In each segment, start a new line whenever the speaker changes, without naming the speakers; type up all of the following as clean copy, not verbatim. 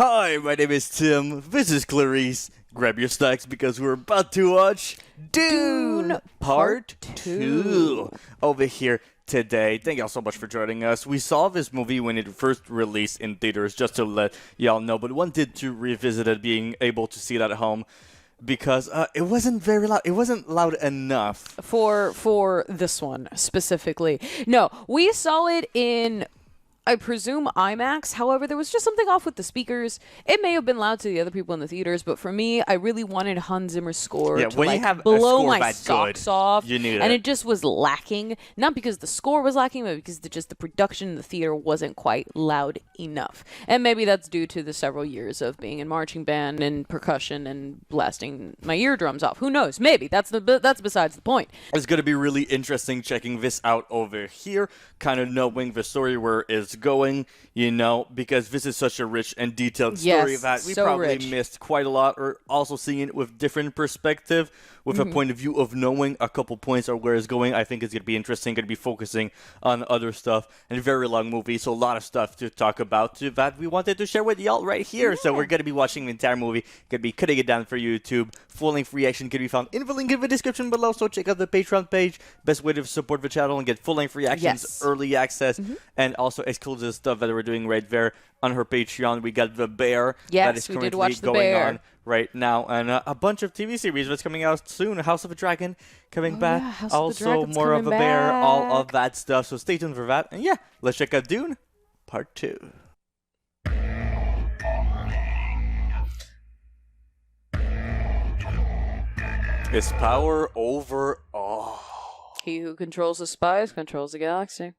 Hi, my name is Tim. This is Clarice. Grab your snacks because we're about to watch Dune Part 2 over here today. Thank y'all so much for joining us. We saw this movie when it first released in theaters, just to let y'all know, but wanted to revisit it, being able to see it at home because it wasn't very loud. It wasn't loud enough.
For this one specifically. No, we saw it in, I presume, IMAX. However, there was just something off with the speakers. It may have been loud to the other people in the theaters, but for me, I really wanted Hans Zimmer's score to
when you have
blow
a score
my
that
socks
good,
off.
you need
and
it.
it just was lacking. Not because the score was lacking, but because the production in the theater wasn't quite loud enough. And maybe that's due to the several years of being in marching band and percussion and blasting my eardrums off. Who knows? Maybe that's besides the point.
It's going to be really interesting checking this out over here, kind of knowing the story where it's going, you know, because this is such a rich and detailed story that we
so
probably
rich.
missed quite a lot, or also seeing it with different perspective, with a point of view of knowing a couple points or where it's going. I think it's going to be interesting, going to be focusing on other stuff, and a very long movie, so a lot of stuff to talk about that we wanted to share with y'all right here. So we're going to be watching the entire movie, going to be cutting it down for YouTube. Full-length reaction can be found in the link in the description below, so check out the Patreon page. Best way to support the channel and get full-length reactions, early access, and also exclusive stuff that we're doing right there on her Patreon. We got The Bear that is currently going on right now, and a bunch of TV series that's coming out soon. House of a Dragon coming back, also more of a bear, all of that stuff. So stay tuned for that. And yeah, let's check out Dune Part 2. Is power over all?
He who controls the spies controls the galaxy.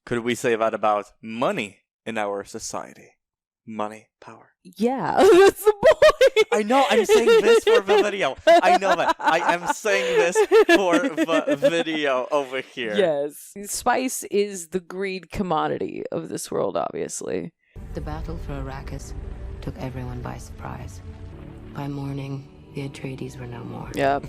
Could we say that about money in our society? Money, power.
Yeah, that's the point.
I know, I'm saying this for the video. I know that. I am saying this for the video over here.
Yes. Spice is the greed commodity of this world, obviously.
The battle for Arrakis took everyone by surprise. By morning, the Atreides were no more.
Yep.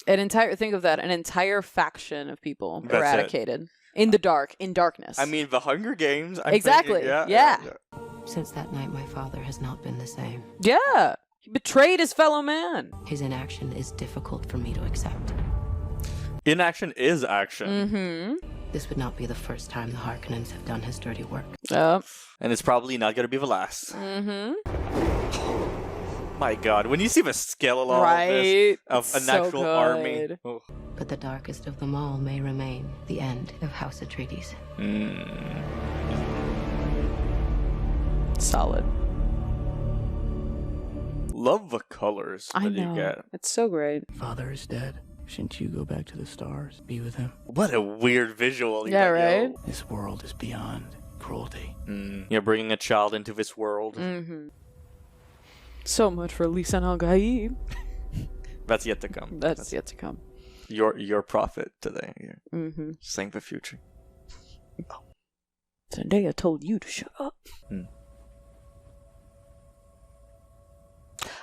Think of that, an entire faction of people
That's
eradicated. In the dark, in darkness.
I mean, the Hunger Games. I'm
exactly.
Thinking,
yeah.
Since that night, my father has not been the same.
Yeah. He betrayed his fellow man.
His inaction is difficult for me to accept.
Inaction is action.
Mm-hmm.
This would not be the first time the Harkonnens have done his dirty work.
Yep.
And it's probably not going to be the last.
Mm-hmm.
My God, when you see the scale of all of this, of an actual army. Oh.
But the darkest of them all may remain the end of House Atreides.
Solid.
Love the colors
I
that
know.
you get.
It's so great.
Father is dead. Shouldn't you go back to the stars, be with him?
What a weird visual. you
Yeah,
get,
right?
yo.
This world is beyond cruelty.
You're bringing a child into this world.
Mm-hmm. So much for Lisan al-Gaib.
That's yet to come.
That's yet to come.
Your prophet today. You're
Mm-hmm.
saying the future.
Zendaya told you to shut up.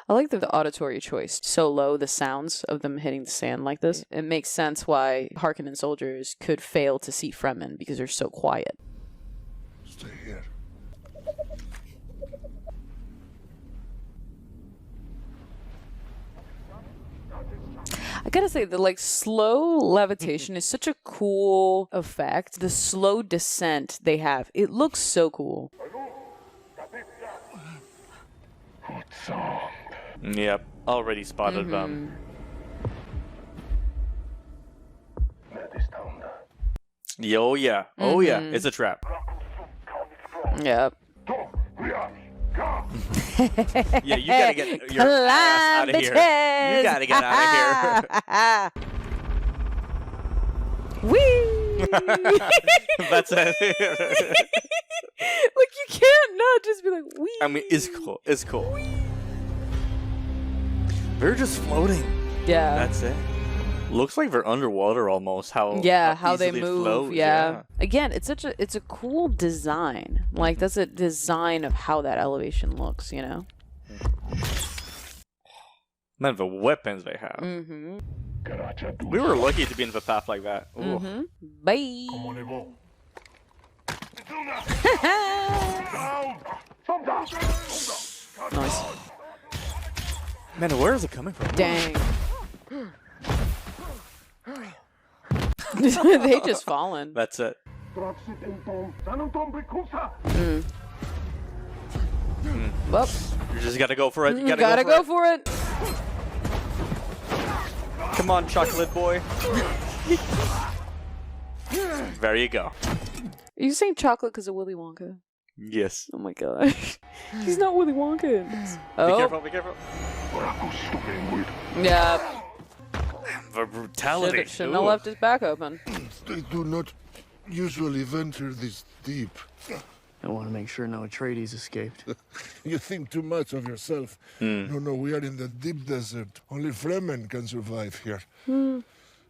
I like the auditory choice. So low, the sounds of them hitting the sand like this. It makes sense why Harkonnen soldiers could fail to see Fremen because they're so quiet.
Stay here.
I gotta say, the slow levitation is such a cool effect. The slow descent they have, it looks so cool.
Yep, already spotted them. Yo, yeah. Oh, yeah. It's a trap.
Yep.
Yeah, you gotta get your ass out of here. You gotta get out of here.
Whee!
That's it.
You can't not just be like, wee.
I mean, it's cool. It's cool. They're just floating.
Yeah.
That's it. Looks like they're underwater almost. How
they
easily it
move.
flows.
Yeah. Again, it's a cool design. That's a design of how that elevation looks, you know?
Man, the weapons they have.
Mm-hmm.
We were lucky to be in the path like that. Ooh.
Mm-hmm. Bye. Nice.
Man, where is it coming from?
Dang. They just fallen.
That's it.
Well,
You just gotta go for it. You
gotta go for it.
Come on, chocolate boy. There you go.
Are you saying chocolate because of Willy Wonka?
Yes.
Oh my god. He's not Willy Wonka. Oh.
Be careful, be careful.
Yeah.
The brutality.
Shouldn't have left his back open.
They do not usually venture this deep.
I want to make sure no Atreides escaped.
You think too much of yourself. No, we are in the deep desert. Only Fremen can survive here.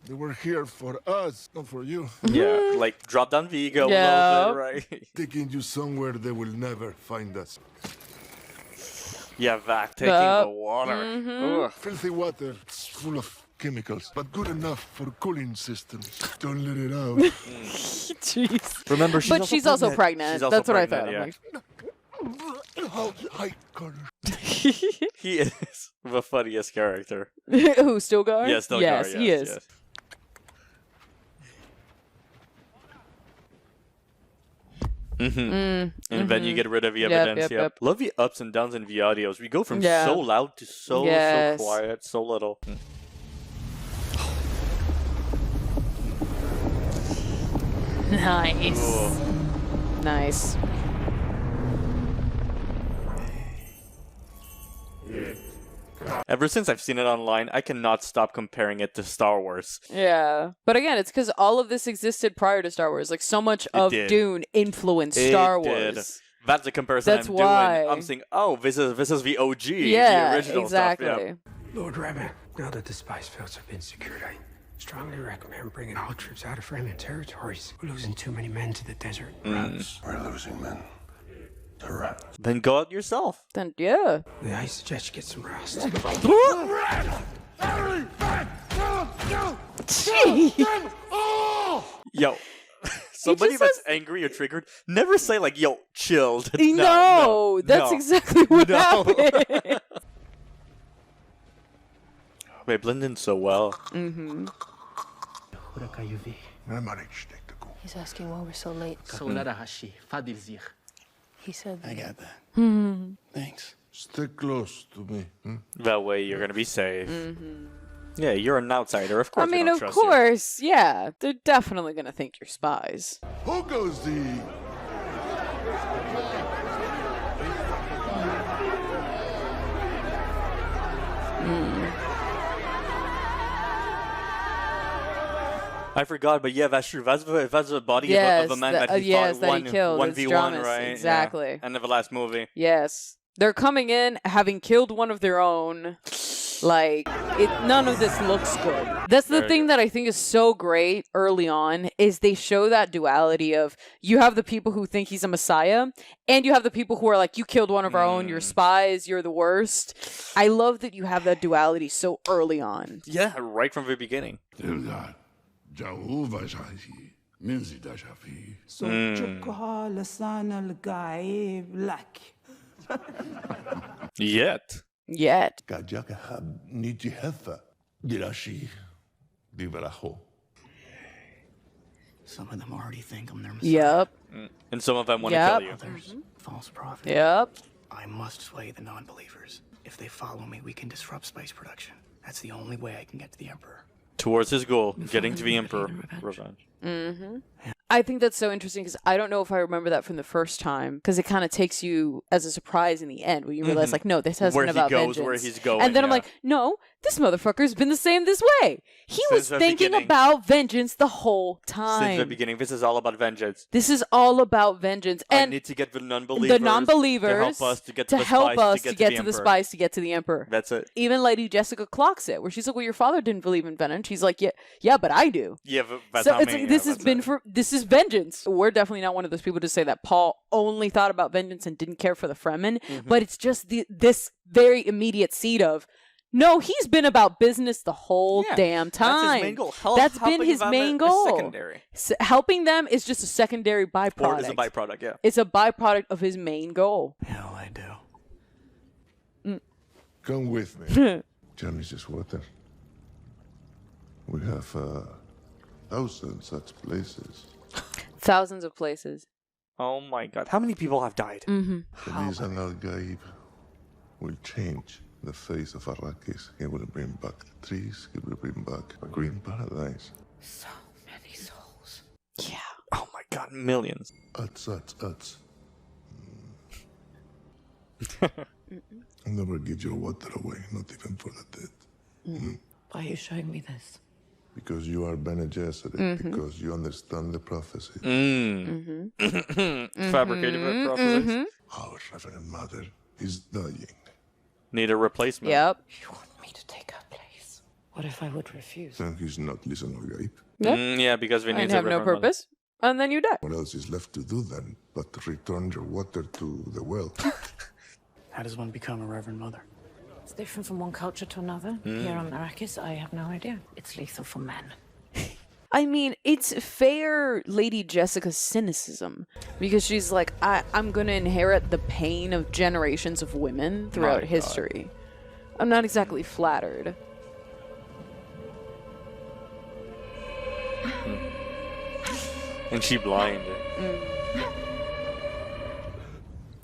They were here for us, not for you.
Yeah, like drop down the ego a
Yeah.
little bit, right?
Taking you somewhere they will never find us.
Yeah, that taking the water. Ugh.
Filthy water, it's full of chemicals, but good enough for cooling systems. Don't let it out.
Jeez.
Remember,
She's also pregnant.
She's also
That's what I
pregnant,
thought.
yeah.
How high color.
He is the funniest character.
Who, Stilgar?
Yes, Stilgar,
Yes, he is.
yes. And then you get rid of the evidence.
yep.
Love the ups and downs in the audios. We go from
Yeah.
so loud to so
Yes.
quiet, so little.
Nice. Nice.
Ever since I've seen it online, I cannot stop comparing it to Star Wars.
Yeah. But again, it's because all of this existed prior to Star Wars. Like, so much of
did.
Dune influenced
It
Star
did.
Wars.
That's the comparison
That's
I'm
why.
doing. I'm saying, oh, this is the OG,
Yeah,
the original
exactly.
stuff. Yeah.
Lord Rabbit, now that the spice fields have been secured, I strongly recommend bringing all troops out of Fremen territories. We're losing too many men to the desert.
Rats. We're losing men. To rats.
Then go out yourself.
Then, yeah.
I suggest you get some rest.
Yo, somebody
just
that's
says-
angry or triggered, never say like, yo, chill.
No, that's exactly what happened.
They blend in so well.
He's asking why we're so late. He said
I got that. Thanks.
Stay close to me.
That way you're gonna be safe. Yeah, you're an outsider. Of course
I mean,
we don't
of
trust you.
course, yeah. They're definitely going to think you're spies.
Who goes the...
I forgot, but yeah, that's true. That's the body
Yes,
of a man
that-
that he
yes,
fought
that he killed,
one
it's
v one,
Dramas,
right? Yeah.
exactly.
End of the last movie.
Yes. They're coming in having killed one of their own. Like, none of this looks good. That's the
Very
thing
good.
that I think is so great early on, is they show that duality of, you have the people who think he's a messiah, and you have the people who are like, you killed one of our own, you're spies, you're the worst. I love that you have that duality so early on.
Yeah, right from the beginning. Yet.
Yet.
Some of them already think I'm their messiah.
Yep.
And some of them want to
Yep.
kill you.
Others, false prophet.
Yep.
I must slay the non-believers. If they follow me, we can disrupt space production. That's the only way I can get to the Emperor.
Towards his goal, getting to the Emperor.
Revenge.
Revenge.
I think that's so interesting because I don't know if I remember that from the first time, because it kind of takes you as a surprise in the end when you realize, like, no, this has
Where
been
he
about
goes,
vengeance.
where he's going,
and then I'm
yeah.
like, no, this motherfucker's been the same this way. He
Since
was
the
thinking
beginning.
about vengeance the whole
Since
time.
the beginning, this is all about vengeance.
This is all about vengeance.
I
And
need to get the non-believers,
the non-believers
to help us to get to,
to
the
help
spies,
us
to
to
get
get
to
to
the
the
Emperor.
spies to get to the Emperor.
That's it.
Even Lady Jessica clocks it, where she's like, well, your father didn't believe in vengeance. She's like, yeah, but I do.
Yeah, but that's
So
not
it's
me.
like, this
Yeah,
has
that's
been
it.
this is vengeance. We're definitely not one of those people to say that Paul only thought about vengeance and didn't care for the Fremen, but it's just this very immediate seed of, no, he's been about business the whole
Yeah,
damn time.
That's his main goal.
That's been
Helping
his
them
main
is
goal.
secondary.
Helping them is just a secondary byproduct.
Or is a byproduct, yeah.
It's a byproduct of his main goal.
Hell, I do.
Come with me. Johnny's just water. We have thousands such places.
Thousands of places.
Oh my god. How many people have died?
Elisa al-Gaib will change the face of Arrakis. He will bring back the trees. He will bring back a green paradise.
So many souls.
Yeah.
Oh my god, millions.
Uts. I'll never give your water away, not even for the dead.
Why are you showing me this?
Because you are Bene Gesserit, because you understand the prophecy.
Fabricated prophecies.
Our Reverend Mother is dying.
Need a replacement.
Yep.
You want me to take her place? What if I would refuse?
Then he's not listen al-Gaib.
Yeah, because we need
And
to
have no purpose. And then you die.
What else is left to do then but to return your water to the well?
How does one become a Reverend Mother?
It's different from one culture to another. Here on Arrakis, I have no idea. It's lethal for men.
I mean, it's fair Lady Jessica's cynicism because she's like, I'm going to inherit the pain of generations of women throughout history. I'm not exactly flattered.
And she blind.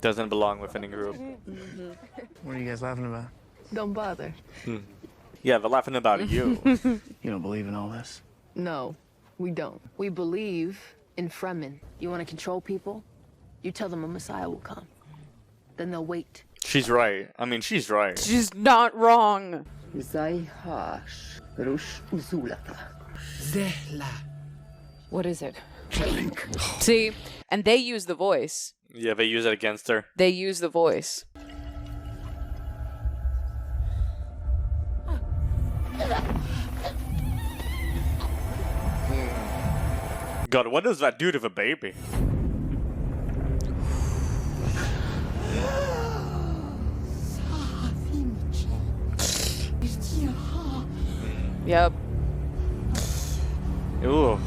Doesn't belong with any group.
What are you guys laughing about?
Don't bother.
Yeah, they're laughing about you.
You don't believe in all this?
No, we don't. We believe in Fremen. You want to control people? You tell them a Messiah will come. Then they'll wait.
She's right. I mean, she's right.
She's not wrong.
What is it?
See, and they use the voice.
Yeah, they use it against her.
They use the voice.
God, what does that do to the baby?
Yep.
Ooh.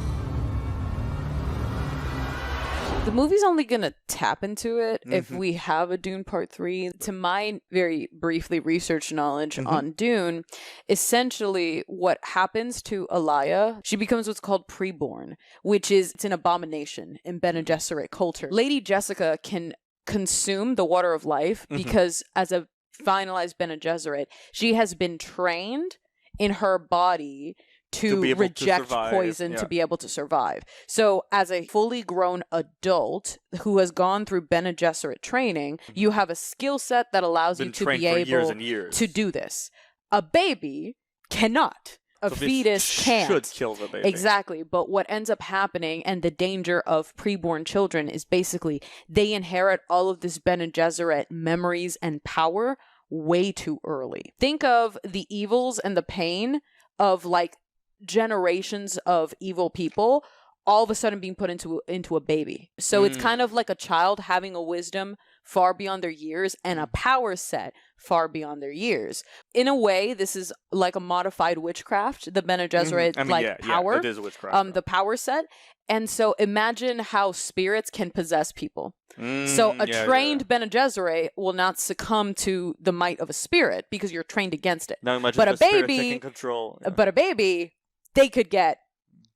The movie's only gonna tap into it if we have a Dune Part 3. To my very briefly researched knowledge on Dune, essentially what happens to Alaya, she becomes what's called preborn, which is it's an abomination in Bene Gesserit culture. Lady Jessica can consume the water of life because as a finalized Bene Gesserit, she has been trained in her body to
be able
reject
to survive,
poison
yeah.
to be able to survive. So as a fully grown adult who has gone through Bene Gesserit training, you have a skill set that allows
Been
you to
trained
be
for years
able
and years.
to do this. A baby cannot. A
So this
fetus can't.
should kill the baby.
Exactly. But what ends up happening and the danger of preborn children is basically they inherit all of this Bene Gesserit memories and power way too early. Think of the evils and the pain of like generations of evil people all of a sudden being put into a baby. So it's kind of like a child having a wisdom far beyond their years and a power set far beyond their years. In a way, this is like a modified witchcraft, the Bene Gesserit power.
Yeah, it is witchcraft.
The power set. And so imagine how spirits can possess people. So a trained Bene Gesserit will not succumb to the might of a spirit because you're trained against it.
Now imagine
But a
the spirits
baby-
taking control. Yeah.
But a baby, they could get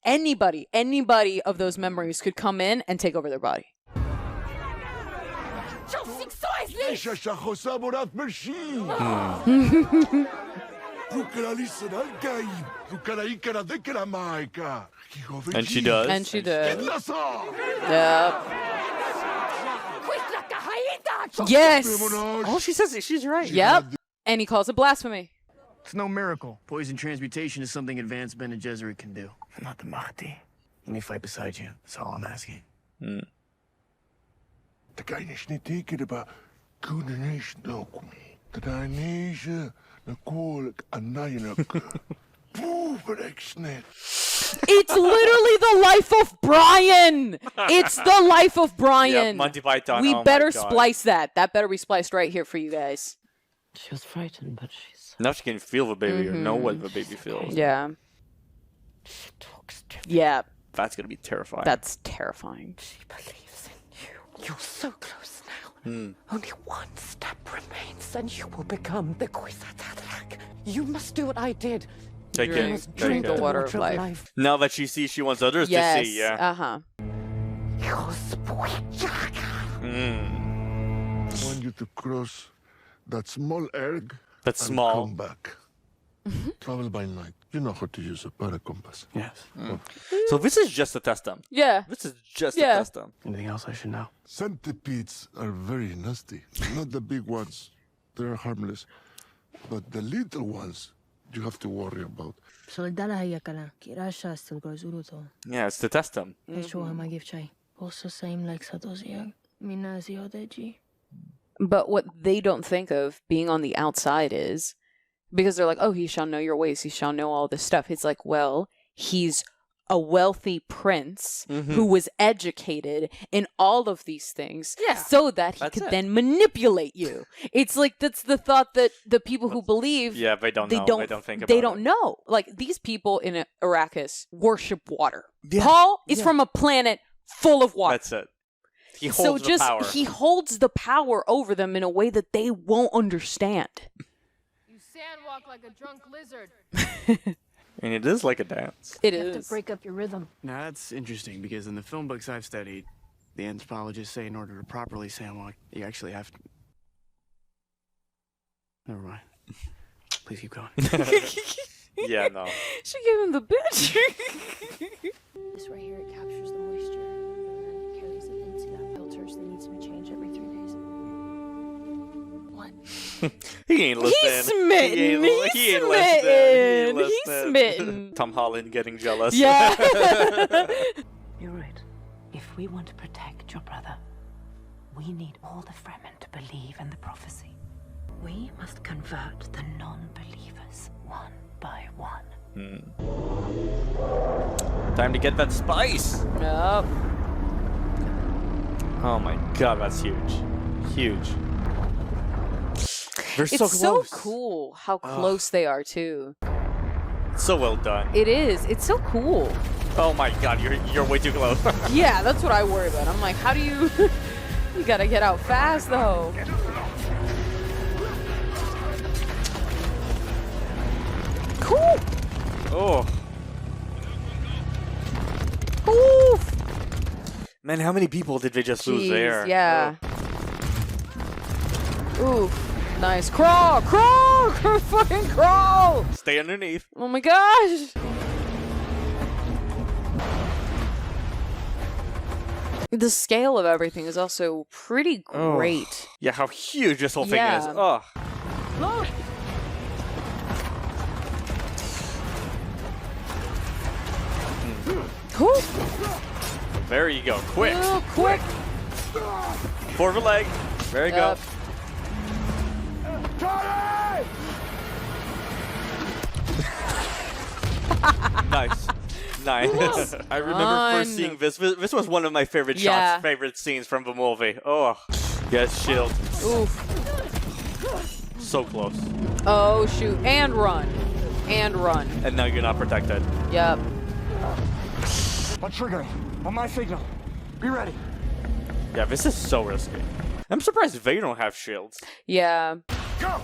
anybody of those memories could come in and take over their body.
And she does.
And she did. Yep. Yes.
Oh, she says it. She's right.
Yep. And he calls it blasphemy.
It's no miracle. Poison transmutation is something advanced Bene Gesserit can do. I'm not the Mahdi. Let me fight beside you. That's all I'm asking.
The guy is niet teken ba kunenesh dokum. The Dainese the call anayanak.
It's literally the life of Brian. It's the life of Brian.
Monty Python.
We
oh
better
my God.
splice that. That better be spliced right here for you guys.
She was frightened, but she's...
Now she can feel the baby or know what the baby feels.
Yeah.
She talks to me.
Yeah.
That's gonna be terrifying.
That's terrifying.
She believes in you. You're so close now.
Only one step remains, and you will become the Kwisatz. You must do what I did.
Take
Drink-
it.
drink
Take
the
it.
water of life.
Now that she sees, she wants others
Yes.
to see. Yeah.
I want you to cross that small erg
That's
and
small.
come back. Travel by night. You know how to use a paracompass.
Yes.
So this is just to test them.
Yeah.
This is just
Yeah.
to test them.
Anything else I should know?
Centipedes are very nasty. Not the big ones. They're harmless. But the little ones, you have to worry about.
Soldala hayakala. Kirasha stilgozuruto.
Yeah, it's to test them.
Esho hamagivchai. Also same like Satosiyag. Minazi odeji.
But what they don't think of being on the outside is, because they're like, oh, he shall know your ways, he shall know all this stuff. It's like, well, he's a wealthy prince who was educated in all of these things so that he could then manipulate you. It's like, that's the thought that the people who believe
Yeah, they don't know. They don't think about
they
it.
don't know. Like, these people in Arrakis worship water. Paul is from a planet full of water.
That's it. He holds the power.
He holds the power over them in a way that they won't understand.
You sandwalk like a drunk lizard.
And it is like a dance.
It
You have to
is.
break up your rhythm.
Now that's interesting because in the film books I've studied, the anthropologists say in order to properly sandwalk, you actually have to. Never mind. Please keep going.
Yeah, no.
She gave him the bitch.
This right here, it captures the moisture. And it carries it into that filters that needs to be changed every 3 days. What?
He ain't listening.
He's smitten.
He ain't
He's
listening.
smitten. He's smitten.
Tom Holland getting jealous.
Yeah.
You're right. If we want to protect your brother, we need all the Fremen to believe in the prophecy. We must convert the non-believers one by one.
Time to get that spice.
Yep.
Oh my god, that's huge. Huge. They're so
It's so
close.
cool how close they are too.
So well done.
It is. It's so cool.
Oh my god, you're way too close.
Yeah, that's what I worry about. I'm like, how do you... you gotta get out fast, though. Cool.
Oh.
Oof.
Man, how many people did they just lose
Jeez,
there?
yeah. Oof. Nice. Crawl! Crawl! Fucking crawl!
Stay underneath.
Oh my gosh! The scale of everything is also pretty great.
Yeah, how huge this whole thing is.
Yeah.
Oh.
Look!
There you go. Quick.
Oh, quick!
Forward the leg. There you go. Nice. Nice. I remember first seeing this. This was one of my favorite shots, favorite scenes from the movie. Oh. Yes, shield.
Oof.
So close.
Oh, shoot. And run. And run.
And now you're not protected.
Yep.
I'm triggering. On my signal. Be ready.
Yeah, this is so risky. I'm surprised they don't have shields.
Yeah.
Go!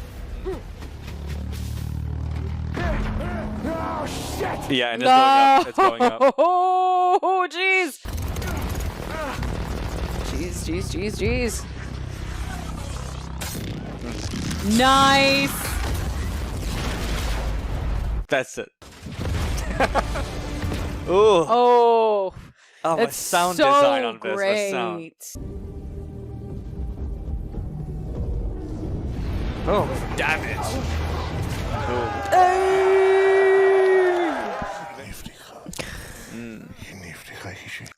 Oh, shit!
Yeah, and it's going up. It's going up.
Oh, jeez. Jeez. Nice.
That's it. Ooh.
Oh.
Oh, the
That's
sound
so
design on this.
great.
The sound. Oh, damage.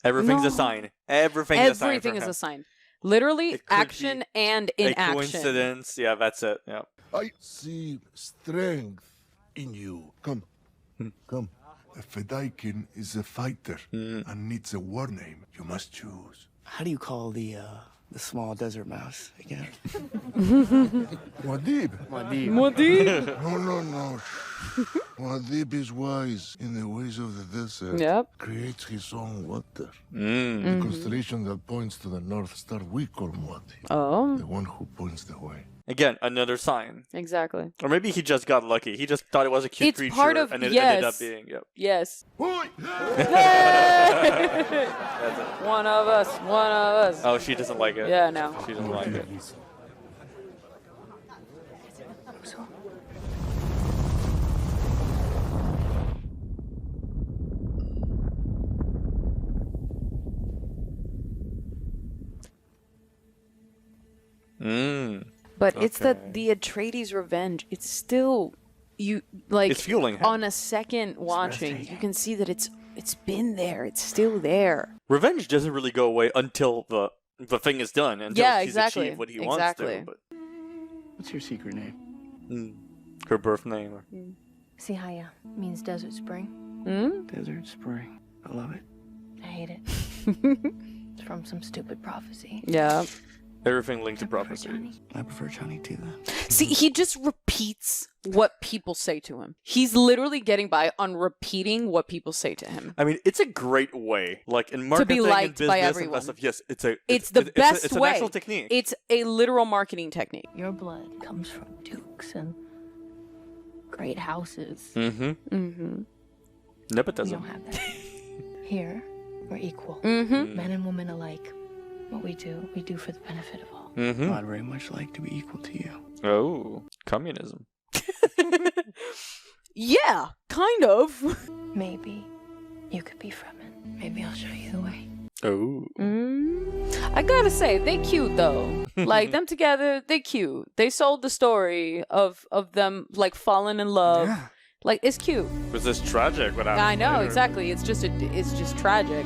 Everything's a sign. Everything is a sign.
Everything is a sign. Literally, action and
A
inaction.
coincidence. Yeah, that's it. Yeah.
I see strength in you. Come. Come. A Fedaykin is a fighter and needs a war name. You must choose.
How do you call the small desert mouse again?
Muad'Dib.
Muad'Dib.
Muad'Dib.
No. Muad'Dib is wise in the ways of the desert.
Yep.
Creates his own water.
Mm.
The constellation that points to the North Star we call Muad'Dib.
Oh.
The one who points the way.
Again, another sign.
Exactly.
Or maybe he just got lucky. He just thought it was a cute
It's
creature,
part of-
and it
yes.
ended up being. Yep.
Yes.
Oi!
That's it.
One of us. One of us.
Oh, she doesn't like it.
Yeah, no.
She doesn't like it. Mm.
But it's
Okay.
the Atreides revenge. It's still you like
It's fueling him.
on a second watching. You can see that it's been there. It's still there.
Revenge doesn't really go away until the thing is done. Until
Yeah,
he's
exactly.
achieved what he
Exactly.
wants to. But
What's your secret name?
her birth name. Or...
Sihaya means desert spring.
Hmm?
Desert Spring. I love it.
I hate it. It's from some stupid prophecy.
Yeah.
Everything linked to prophecy.
I prefer Chani too, then.
See, he just repeats what people say to him. He's literally getting by on repeating what people say to him.
I mean, it's a great way, like in marketing and
liked
business
by
and
everyone.
that stuff. Yes, it's a.
It's the best
it's
way.
an actual technique.
It's a literal marketing technique.
Your blood comes from dukes and great houses.
Mm-hmm.
Mm-hmm.
We
Nepotism.
don't have that. Here, we're equal.
Mm-hmm.
Men and women alike. What we do for the benefit of all.
Mm-hmm.
I'd very much like to be equal to you.
Oh, communism.
Yeah, kind of.
Maybe you could be Fremen. Maybe I'll show you the way.
Oh.
I gotta say, they cute though. Like them together, they cute. They sold the story of them like falling in love.
Yeah.
Like it's cute.
Was this tragic? What happened
I know
later?
exactly. It's just tragic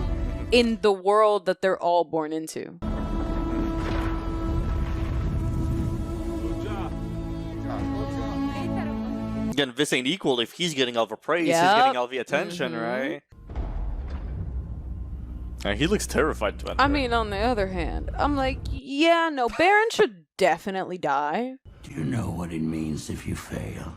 in the world that they're all born into.
Again, this ain't equal if he's getting all the praise,
Yep.
he's getting all the attention,
Mhm.
right? And he looks terrified to
I mean, on the other hand, I'm like, yeah, no, Baron should definitely die.
Do you know what it means if you fail?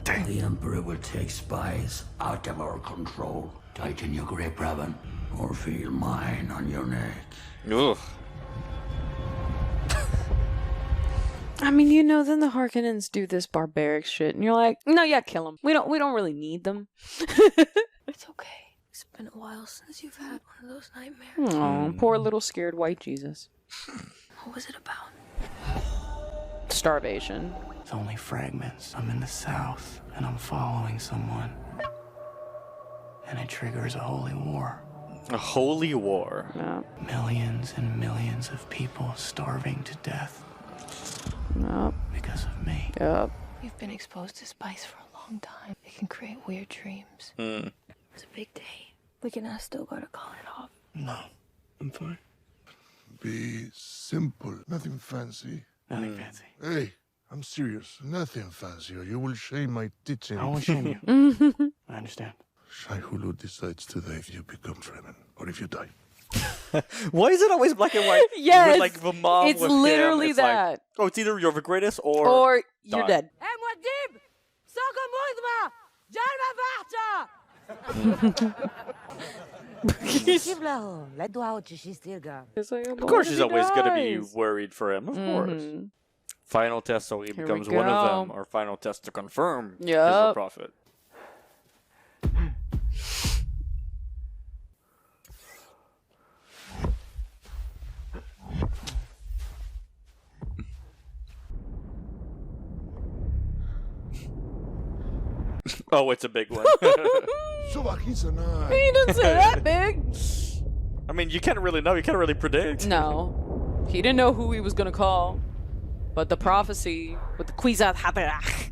The Emperor will take spies out of our control. Tighten your grip, Raven, or feel mine on your neck.
Ugh.
I mean, you know, then the Harkonnens do this barbaric shit, and you're like, no, yeah, kill them. We don't really need them.
It's okay. It's been a while since you've had one of those nightmares.
Oh, poor little scared white Jesus.
What was it about?
Starvation.
It's only fragments. I'm in the south, and I'm following someone. And it triggers a holy war.
A holy war.
Yeah.
Millions and millions of people starving to death
Yep.
because of me.
Yep.
You've been exposed to spice for a long time. It can create weird dreams.
Mm.
It's a big day. We can ask Stilgar to call it off.
No, I'm fine.
Be simple. Nothing fancy.
Nothing fancy.
Hey, I'm serious. Nothing fancy, or you will shame my teaching.
I won't shame you. I understand.
Shai Hulud decides today if you become Fremen, or if you die.
Why is it always black and white?
Yes,
With, like, the mom
it's
with him,
literally
it's like,
that.
oh, it's either you're the greatest or
you're
die.
dead.
Of course, she's always gonna be worried for him. Of course.
Mhm.
Final test, so he
Here we
becomes one of them,
go.
or final test to confirm he's a
Yup.
prophet. Oh, it's a big one.
Suvakizanai.
He didn't say that big.
I mean, you can't really know. You can't really predict.
No, he didn't know who he was gonna call, but the prophecy with the Kwisatz Haderach.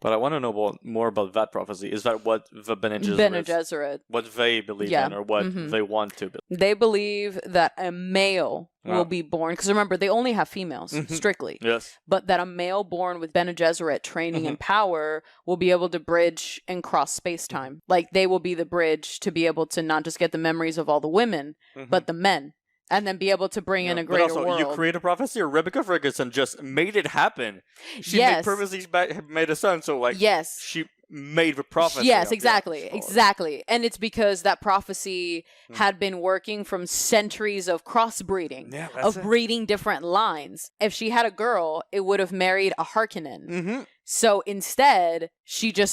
But I want to know more about that prophecy. Is that what the Bene Gesserit,
Bene Gesserit.
what they believe
Yeah.
in, or what
Mhm.
they want to believe?
They believe that a male
Wow.
will be born, because remember, they only have females,
Mhm.
strictly.
Yes.
But that a male born with Bene Gesserit training and power will be able to bridge and cross space-time. Like, they will be the bridge to be able to not just get the memories of all the women, but the men and then be able to bring in a
But
greater
also,
world.
you create a prophecy, or Rebecca Ferguson just made it happen. She
Yes.
purposely made a son, so like
Yes.
she made the prophecy.
Yes,
up,
exactly.
yeah.
Exactly. And it's because that prophecy had been working from centuries of crossbreeding,
Yeah, that's
of
it.
breeding different lines. If she had a girl, it would have married a Harkonnen.
Mm-hmm.
So instead, she just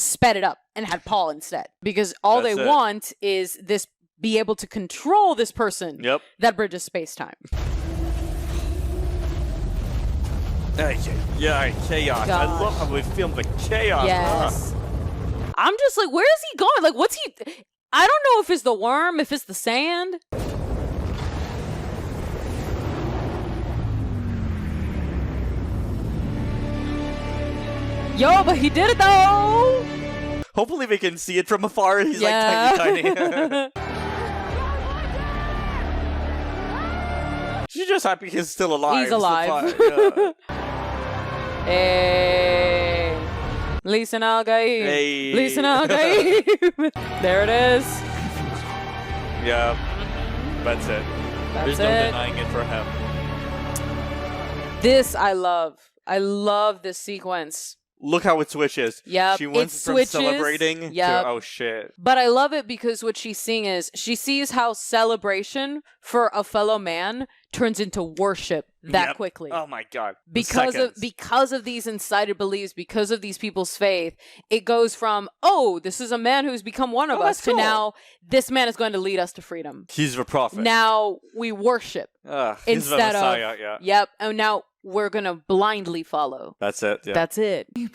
sped it up and had Paul instead. Because all
That's
they
it.
want is this be able to control this person
Yep.
that bridges space-time.
Yeah, chaos.
Gosh.
I love how we filmed the chaos.
Yes. I'm just like, where is he going? Like, what's he... I don't know if it's the worm, if it's the sand. Yo, but he did it though!
Hopefully we can see it from afar. He's
Yeah.
like tiny. She's just happy he's still alive.
He's alive.
Yeah.
Hey. Listen, Al-Gaib.
Hey.
Listen, Al-Gaib. There it is.
Yeah. That's it. There's no denying it for him.
This I love. I love this sequence.
Look how it switches.
Yep,
She went
it
from
switches.
celebrating
Yep.
to, oh shit.
But I love it because what she's seeing is she sees how celebration for a fellow man turns into worship that
Yep.
quickly.
Oh my god.
Because of these incited beliefs, because of these people's faith, it goes from, oh, this is a man who's become one of us,
that's
to
cool.
now this man is going to lead us to freedom.
He's the prophet.
Now we worship
He's the
instead
Messiah,
of
yeah.
Yep, and now we're gonna blindly follow.
That's it. Yeah.
That's it.
Mm-hmm.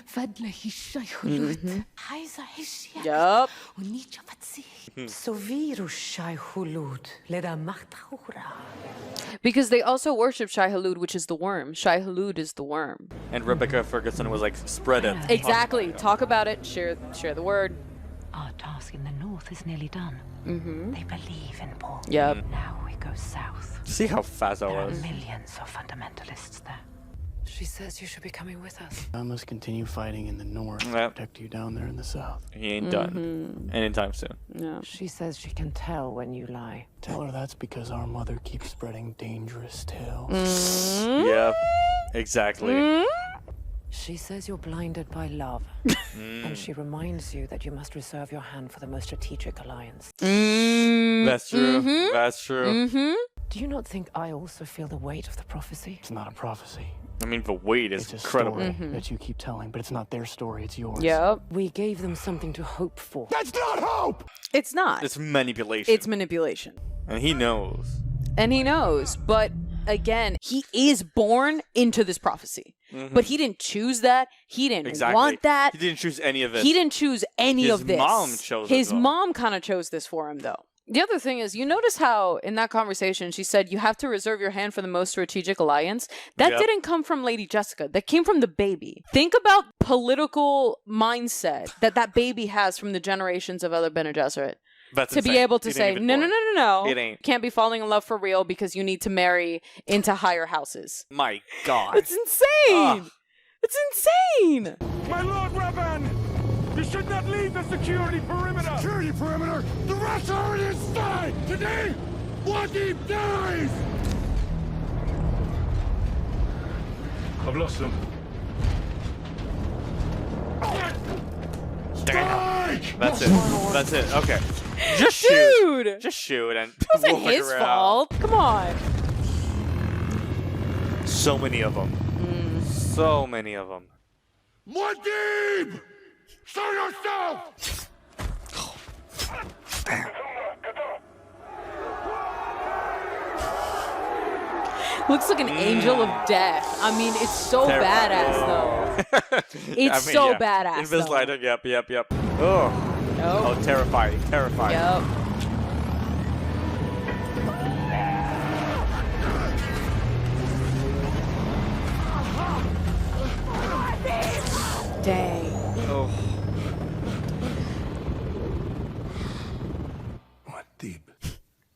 Yup. Because they also worship Shai Hulud, which is the worm. Shai Hulud is the worm.
And Rebecca Ferguson was like, spread it.
Exactly. Talk about it. Share the word.
Our task in the north is nearly done.
Mm-hmm.
They believe in Paul.
Yep.
Now we go south.
See how fast I
There are
was.
millions of fundamentalists there.
She says you should be coming with us.
I must continue fighting in the north to
Yep.
protect you down there in the south.
He ain't done anytime soon.
No.
She says she can tell when you lie.
Tell her that's because our mother keeps spreading dangerous tales.
Yeah, exactly.
She says you're blinded by love. And she reminds you that you must reserve your hand for the most strategic alliance.
That's true. That's true.
Mm-hmm.
Do you not think I also feel the weight of the prophecy?
It's not a prophecy.
I mean, the weight is
It's a
incredible.
story that you keep telling, but it's not their story, it's yours.
Yep.
We gave them something to hope for.
That's not hope!
It's not.
It's manipulation.
It's manipulation.
And he knows.
And he knows. But again, he is born into this prophecy. But he didn't choose that. He didn't
Exactly.
want that.
He didn't choose any of it.
He didn't choose any
His
of this.
mom chose it,
His
though.
mom kind of chose this for him, though. The other thing is, you notice how in that conversation she said you have to reserve your hand for the most strategic alliance. That
Yep.
didn't come from Lady Jessica. That came from the baby. Think about political mindset that baby has from the generations of other Bene Gesserit.
That's
To be
insane.
able to
He didn't
say,
even
no,
born.
no,
It ain't.
can't be falling in love for real because you need to marry into higher houses.
My God.
It's insane.
Ugh.
It's insane.
My Lord Rabban! You should not leave the security perimeter!
Security perimeter! The rest are inside! Today, Wadib dies!
I've lost them.
Damn. That's it. That's it. Okay. Just shoot.
Dude.
Just shoot and
It wasn't
we'll
his
figure it out.
fault. Come on.
So many of them. So many of them.
Wadib! Show yourself!
Looks like an angel of death. I mean, it's so badass, though. It's so badass,
Invis
though.
lighter. Yep. Oh. Oh, terrifying. Terrifying.
Yep. Dang.
Oh.
What deep?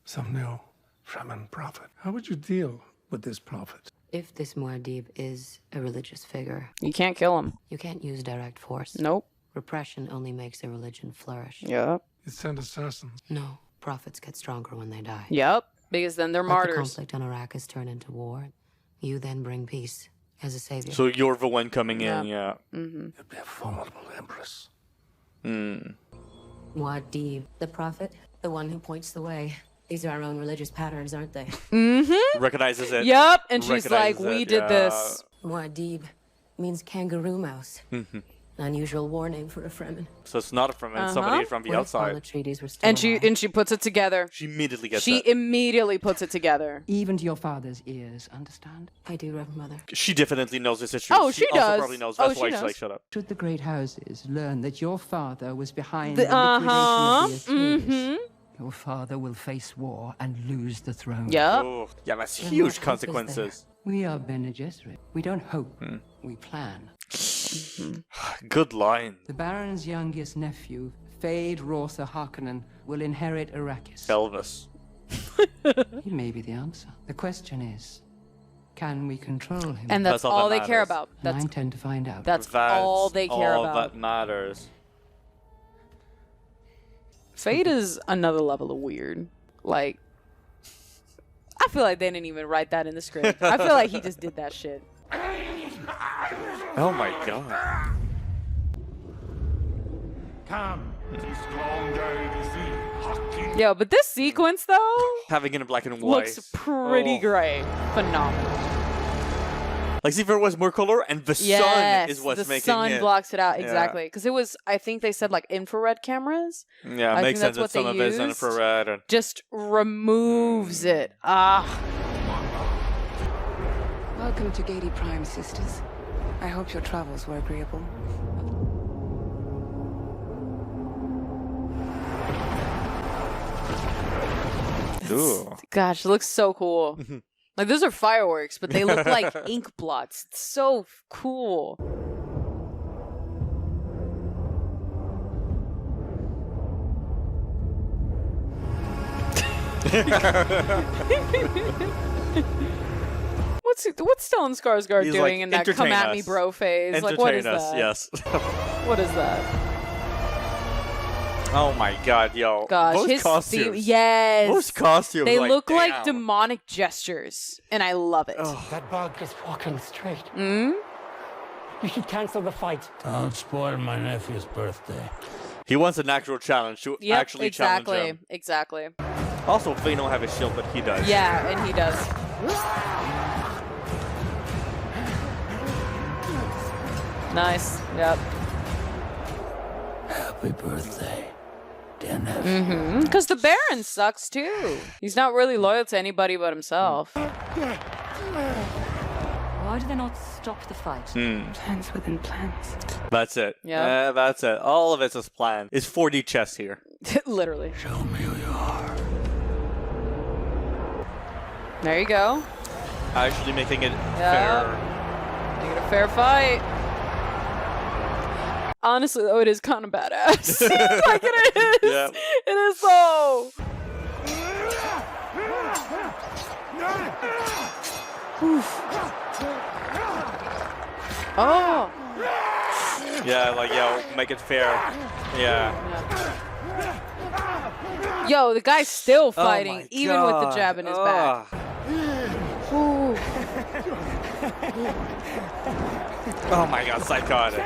Some new Fremen prophet. How would you deal with this prophet?
If this Muad'Dib is a religious figure,
You can't kill him.
you can't use direct force.
Nope.
Repression only makes a religion flourish.
Yep.
It sent assassins.
No, prophets get stronger when they die.
Yep. Because then they're
Let the
martyrs.
conflict on Arrakis turn into war. You then bring peace as a savior.
So you're the one coming in, yeah.
You'd be a formidable empress.
Muad'Dib, the prophet, the one who points the way. These are our own religious patterns, aren't they?
Recognizes it.
Yep, and she's like,
Recognizes
we
it,
did
yeah.
this.
Muad'Dib means kangaroo mouse. An unusual war name for a Fremen.
So it's not from somebody from the
What if all
outside.
Atreides were still
And
alive?
she puts it together.
She immediately gets
She
that.
immediately puts it together.
Even to your father's ears, understand?
I do, Reverend Mother.
She definitely knows this issue.
Oh, she
also
does.
probably knows.
Oh,
That's
she
why she's
knows.
like, shut up.
Should the great houses learn that your father was behind
The-
the liquidation of the Atreides,
Mhm.
your father will face war and lose the throne.
Yep.
Oh, yeah, that's
Then what
huge
hope is
consequences.
We are Bene Gesserit. We don't hope, we plan.
Good line.
The Baron's youngest nephew, Fade Rotha Harkonnen, will inherit Arrakis.
Elvis.
He may be the answer. The question is, can we control him?
And that's
all
all
that
they care
matters.
about.
And I
That's
intend to find out.
that's all they care
all
about.
that matters.
Fate is another level of weird. Like, I feel like they didn't even write that in the script. I feel like he just did that shit.
Oh my god.
Come, it is long day to see Harkonnen.
Yo, but this sequence though
Having it in black and white.
looks pretty
Oh.
great. Phenomenal.
Like, see if there was more color, and the sun
Yes,
is what's
the
making
sun
it.
blocks it out
Yeah.
exactly because it was. I think they said like infrared cameras.
Yeah,
I
it makes
think that's
sense that
what
some
they
of it is
used.
infrared. And
Just removes it. Ah,
Welcome to Gady Prime, sisters. I hope your travels were agreeable.
ooh.
gosh, it looks so cool. Like those are fireworks, but they look like ink blots. It's so cool. What's Stellan Skarsgård
He's
doing
like,
in that come
"Entertain
at me
us.
bro phase? Like what is
Entertain us,
that?
yes.
What is that?
Oh my god, yo.
Gosh,
Those
his
costumes.
theme, yes.
Those costumes.
They
like,
look like
damn.
demonic gestures, and I love it.
That bug is walking straight.
Mm?
You should cancel the fight.
Don't spoil my nephew's birthday.
He wants an actual challenge to
Yep,
actually challenge
exactly,
him.
exactly.
Also, they don't have a shield, but he does.
Yeah, and he does. Nice. Yep.
Happy birthday, dear nephew.
Mm-hmm. Because the Baron sucks too. He's not really loyal to anybody but himself.
Why do they not stop the fight?
Plans within plans.
That's it.
Yeah.
That's it. All of it's as planned. It's 4D chess here.
Literally.
Show me who you are.
There you go.
Actually making it
Yeah.
fair.
Make it a fair fight. Honestly, though, it is kind of badass. Like it is.
Yeah.
It is so. Oof. Oh.
Yeah, like, yo, make it fair. Yeah.
Yo, the guy's still
Oh
fighting,
my
even with the
God.
jab in his back. Ooh.
Oh my god, psychotic.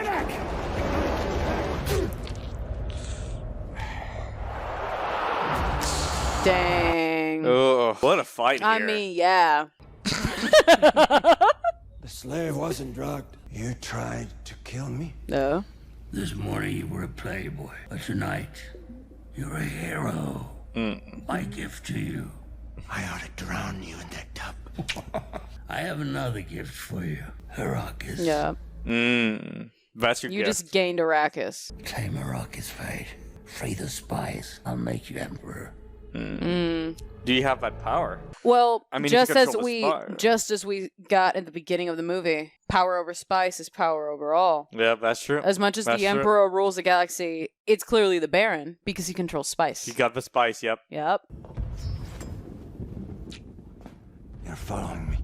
Dang.
Oh, what a fight here.
I mean, yeah.
The slave wasn't drugged. You tried to kill me?
No.
This morning you were a playboy, but tonight you're a hero. My gift to you.
I ought to drown you in that tub.
I have another gift for you, Arrakis.
Yeah.
That's your
You
gift.
just gained Arrakis.
Claim Arrakis' fate. Free the spies. I'll make you emperor.
Do you have that power?
Well,
I mean, if you
just as
control the
we got at the beginning of the movie, power over spice is power over all.
Yeah, that's true.
As much as
That's
the
true.
Emperor rules the galaxy, it's clearly the Baron because he controls spice.
You got the spice, yep.
Yep.
You're following me.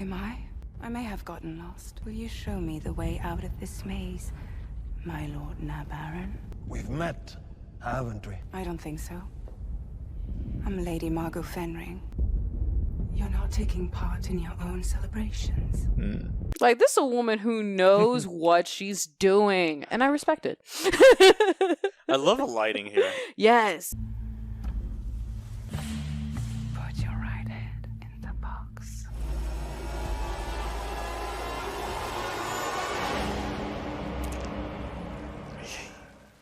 Am I? I may have gotten lost. Will you show me the way out of this maze, my lord Nabaron?
We've met, haven't we?
I don't think so. I'm Lady Margot Fenring. You're not taking part in your own celebrations.
Like, this is a woman who knows what she's doing, and I respect it.
I love the lighting here.
Yes.
Put your right hand in the box.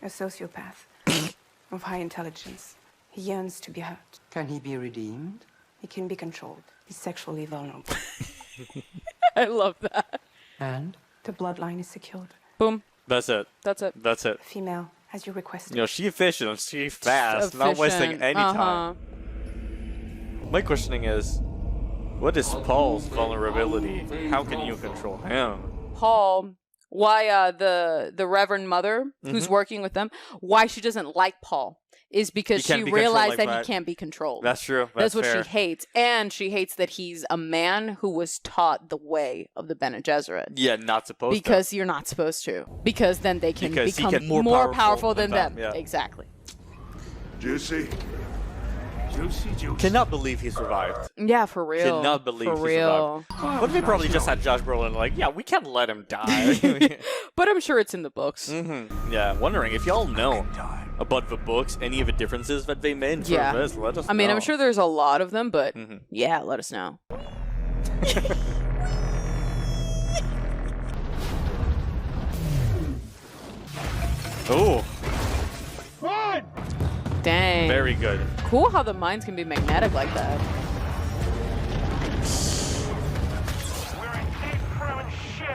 A sociopath of high intelligence. He yearns to be hurt.
Can he be redeemed?
He can be controlled. He's sexually vulnerable.
I love that.
And?
The bloodline is secured.
Boom.
That's it.
That's it.
That's it.
Female, as you requested.
You know, she efficient, she fast, not wasting any time. My questioning is, what is Paul's vulnerability? How can you control him?
Paul, why the Reverend Mother, who's working with them, why she doesn't like Paul is because she realized that he can't be controlled.
That's true.
That's what
fair.
she hates. And she hates that he's a man who was taught the way of the Bene Gesserit.
Yeah, not supposed to.
Because you're not supposed to. Because then they can
Because he
become
can
more powerful than them.
Yeah.
Exactly.
Juicy.
Cannot believe he survived.
Yeah, for real.
Cannot believe
for
he
real.
survived. What if they probably just had Josh Brolin like, yeah, we can't let him die.
But I'm sure it's in the books.
Yeah, wondering if y'all know about the books, any of the differences that they made for this, let us know.
I mean, I'm sure there's a lot of them, but yeah, let us know.
Oh.
Dang.
Very good.
Cool how the minds can be magnetic like that.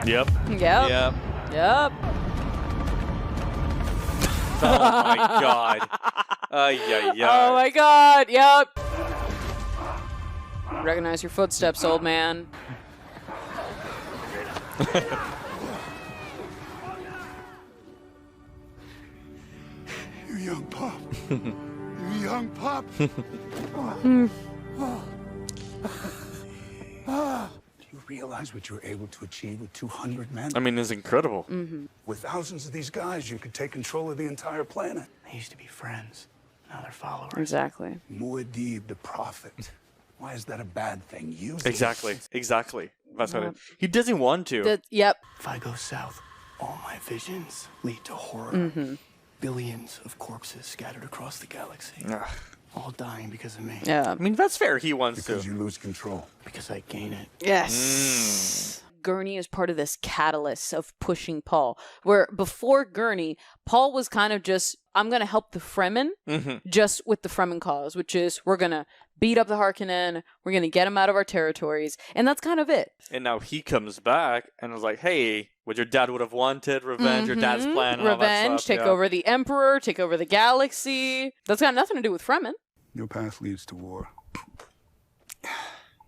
Yep.
Yep.
Yep.
Yep.
Oh my god.
Oh my god. Yep. Recognize your footsteps, old man.
You young pup. You young pup.
Do you realize what you were able to achieve with 200 men?
I mean, it's incredible.
With thousands of these guys, you could take control of the entire planet.
They used to be friends. Now they're followers.
Exactly.
Muad'Dib, the prophet. Why is that a bad thing? Use
Exactly. Exactly. That's what he doesn't want to.
Yep.
If I go south, all my visions lead to horror. Billions of corpses scattered across the galaxy. All dying because of me.
Yeah.
I mean, that's fair. He wants
because
to.
you lose control.
Because I gain it.
Yes. Gurney is part of this catalyst of pushing Paul. Where before Gurney, Paul was kind of just, I'm going to help the Fremen just with the Fremen cause, which is we're going to beat up the Harkonnen, we're going to get them out of our territories, and that's kind of it.
And now he comes back and is like, hey, what your dad would have wanted, revenge, your dad's plan, and all that
Revenge,
stuff.
take over the Emperor, take over the galaxy. That's got nothing to do with Fremen.
Your path leads to war.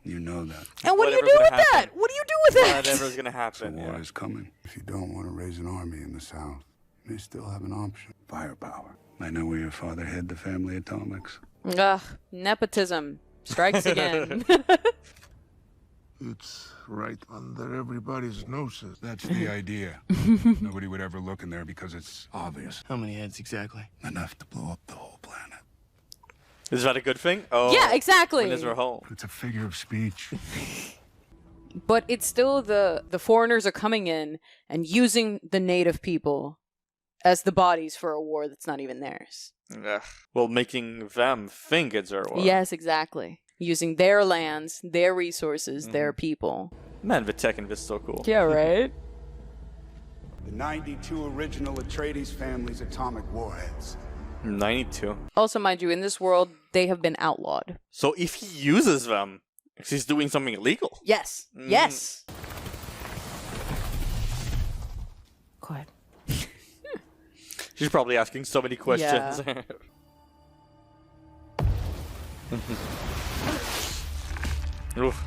You know that.
And what do you do with that? What do you do with that?
Whatever's going to happen.
War is coming. If you don't want to raise an army in the South, you may still have an option. Firepower. I know where your father hid the family atomics.
Ugh, nepotism strikes again.
It's right under everybody's noses. That's the idea.
Nobody would ever look in there because it's obvious.
How many heads exactly?
Enough to blow up the whole planet.
Is that a good thing? Oh,
Yeah, exactly.
When is her home?
It's a figure of speech.
But it's still the foreigners are coming in and using the native people as the bodies for a war that's not even theirs.
Ugh. Well, making them think it's their war.
Yes, exactly. Using their lands, their resources, their people.
Man, the tech in this is so cool.
Yeah, right?
The 92 original Atreides family's atomic warheads.
92.
Also, mind you, in this world, they have been outlawed.
So if he uses them, he's doing something illegal.
Yes. Yes.
Quiet.
She's probably asking so many questions.
Yeah.
Oof.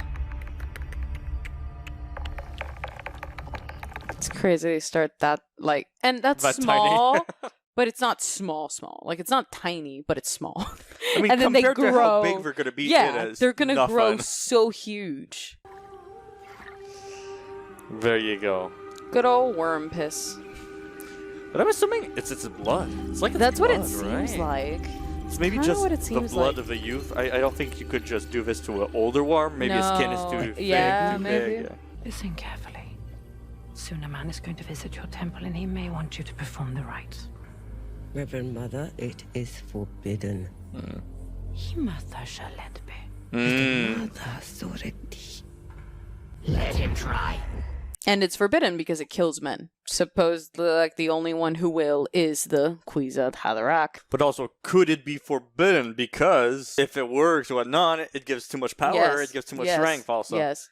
It's crazy they start that, like, and that's
That
small,
tiny.
but it's not small. Like, it's not tiny, but it's small.
I mean,
and then they
compared
grow.
to how big they're going to be,
yeah,
it is
they're going to grow
nothing.
so huge.
There you go.
Good old worm piss.
But I'm assuming it's blood. It's like it's
That's
blood,
what it seems
right?
like.
It's maybe
kinda
just
what it
the
seems
blood
like.
of the youth. I don't think you could just do this to an older one. Maybe his skin is too thick,
yeah,
too
maybe.
big. Yeah.
Listen carefully. Soon a man is going to visit your temple and he may want you to perform the rites.
Reverend Mother, it is forbidden.
Mother shall let be.
Mother Soreti.
Let him try.
And it's forbidden because it kills men. Suppose the only one who will is the Kwisatz Haderach.
But also, could it be forbidden? Because if it works or whatnot, it gives too much power,
Yes.
it gives too much
Yes.
strength also.
Yes.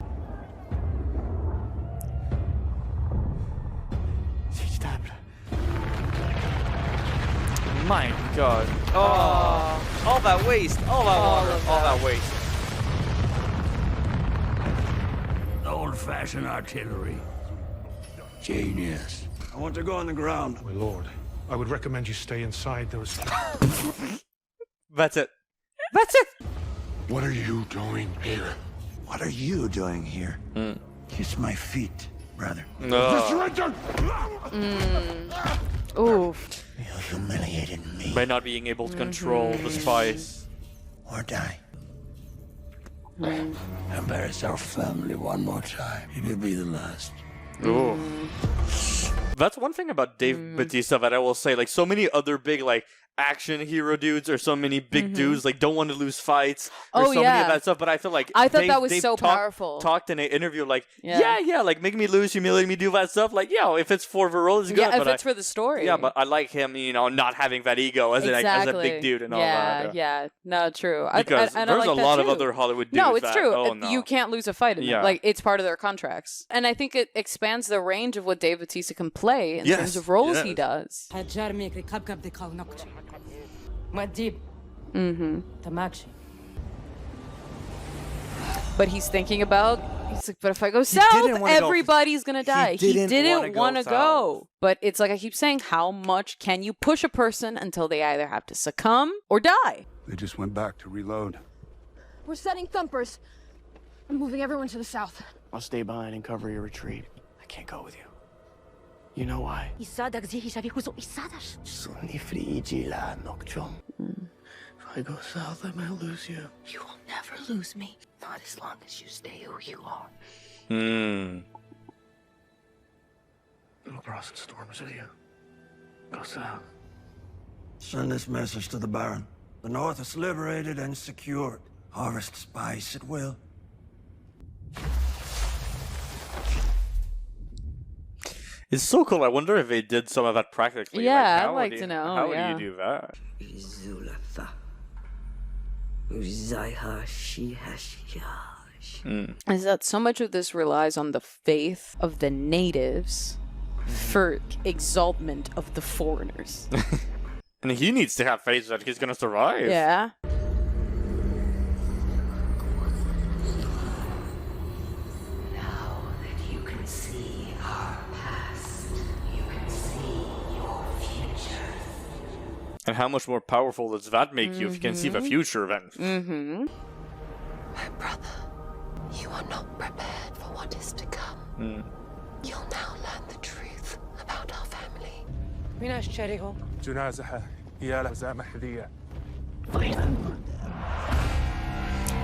My god. Oh, all that waste, all that water, all that waste.
Old-fashioned artillery. Genius.
I want to go on the ground.
My lord, I would recommend you stay inside.
That's it. That's it.
What are you doing here?
What are you doing here?
Kiss my feet, brother.
No.
Oof.
You humiliated me.
By not being able to control the spice.
Or die. Embarrass our family one more time. It will be the last.
Ooh. That's one thing about Dave Bautista that I will say. Like, so many other big, like, action hero dudes or so many big dudes, like, don't want to lose fights or so many of that stuff. But I feel like
I thought
Dave,
that was
Dave
so powerful.
Talked in an interview, like, yeah, like, make me lose, humiliate me, do that stuff. Like, yeah, if it's for the role, it's good.
Yeah, if
but
it's for the story.
Yeah, but I like him, you know, not having that ego as, as a big dude and all that.
Yeah, no, true.
Because
I
there's
like
a
that
lot of
too.
other Hollywood dudes.
No, it's
that,
true.
Oh, no.
You can't lose a fight in it.
Yeah.
Like, it's part of their contracts. And I think it expands the range of what Dave Bautista can play in terms of roles he does. But he's thinking about, he's like, but if I go south, everybody's going to die. He didn't want to go. But it's like I keep saying, how much can you push a person until they either have to succumb or die?
They just went back to reload.
We're setting thumpers. I'm moving everyone to the south.
I'll stay behind and cover your retreat. I can't go with you. You know why? If I go south, I might lose you.
You will never lose me. Not as long as you stay who you are.
Go across the storms with you. Go south.
Send this message to the Baron. The North is liberated and secured. Harvest spice at will.
It's so cool. I wonder if they did some of that practically.
Yeah,
how
I'd like
would
to know,
How
yeah.
would you do that?
Is that so much of this relies on the faith of the natives for exaltment of the foreigners.
And he needs to have faith that he's gonna survive.
Yeah.
Now that you can see our past, you can see your future.
And how much more powerful does that make you if you can see the future then?
My brother, you are not prepared for what is to come. You'll now learn the truth about our family.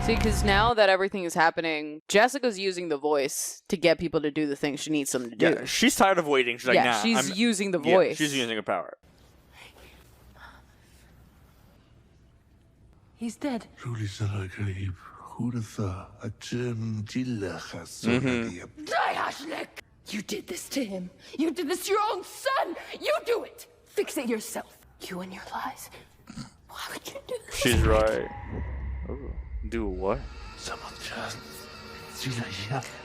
See, because now that everything is happening, Jessica's using the voice to get people to do the things she needs them to do.
Yeah, she's tired of waiting. She's like,
Yeah,
nah.
she's using the
Yeah,
voice.
she's using her power.
He's dead.
You did this to him. You did this to your own son. You do it. Fix it yourself. You and your lies. Why would you do this?
She's right. Ooh. Do what?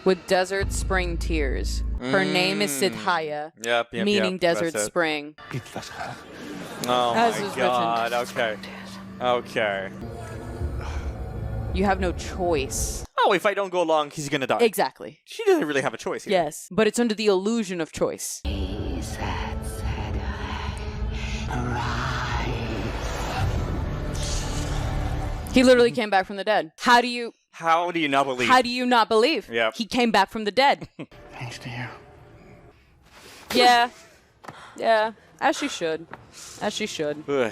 With Desert Spring Tears. Her name is Sidhaya,
Yep,
meaning Desert
that's it.
Spring.
Oh
As
my
was
god, okay. Okay.
You have no choice.
Oh, if I don't go along, he's gonna die.
Exactly.
She doesn't really have a choice here.
Yes, but it's under the illusion of choice. He literally came back from the dead. How do you
not believe?
How do you not believe?
Yep.
He came back from the dead.
Thanks to you.
Yeah. Yeah. As she should. As she should.
Ugh.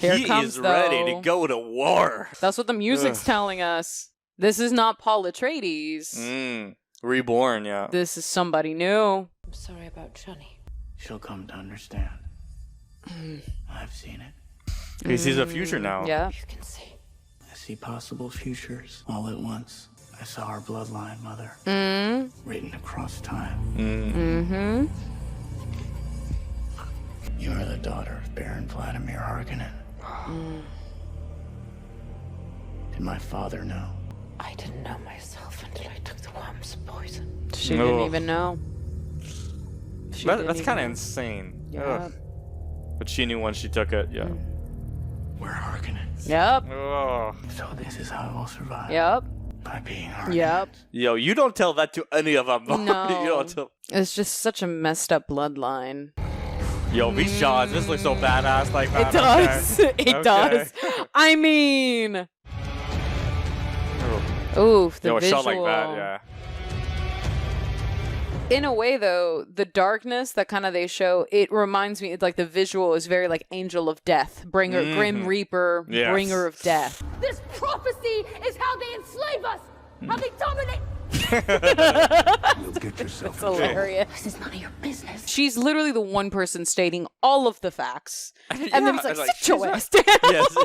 Here
he
it comes,
is ready
though.
to go to war.
That's what the music's telling us. This is not Paul Atreides.
Reborn, yeah.
This is somebody new.
I'm sorry about Chani.
She'll come to understand. I've seen it.
He sees a future now.
Yeah.
You can see.
I see possible futures all at once. I saw our bloodline, Mother, written across time.
Mm-hmm.
You are the daughter of Baron Vladimir Harkonnen. Did my father know?
I didn't know myself until I took the worm's poison.
She didn't even know.
That's kind of insane.
Yeah.
Ugh. But she knew when she took it, yeah.
We're Harkonnens.
Yep.
Oh.
So this is how I will survive.
Yep.
By being Harkonnens.
Yep.
Yo, you don't tell that to any of them.
No.
You don't tell.
It's just such a messed up bloodline.
Yo, these shots, this looks so badass like that.
It does.
Okay.
It does. I mean... Oof, the
Yo, a
visual.
shot like that, yeah.
In a way, though, the darkness that kind of they show, it reminds me, like the visual is very like Angel of Death, bringer, Grim Reaper,
Yes.
bringer of death.
This prophecy is how they enslave us, how they dominate.
You'll get yourself
It's hilarious.
This is none of your business.
She's literally the one person stating all of the facts. And then it's like, sit your ass down.
Yes,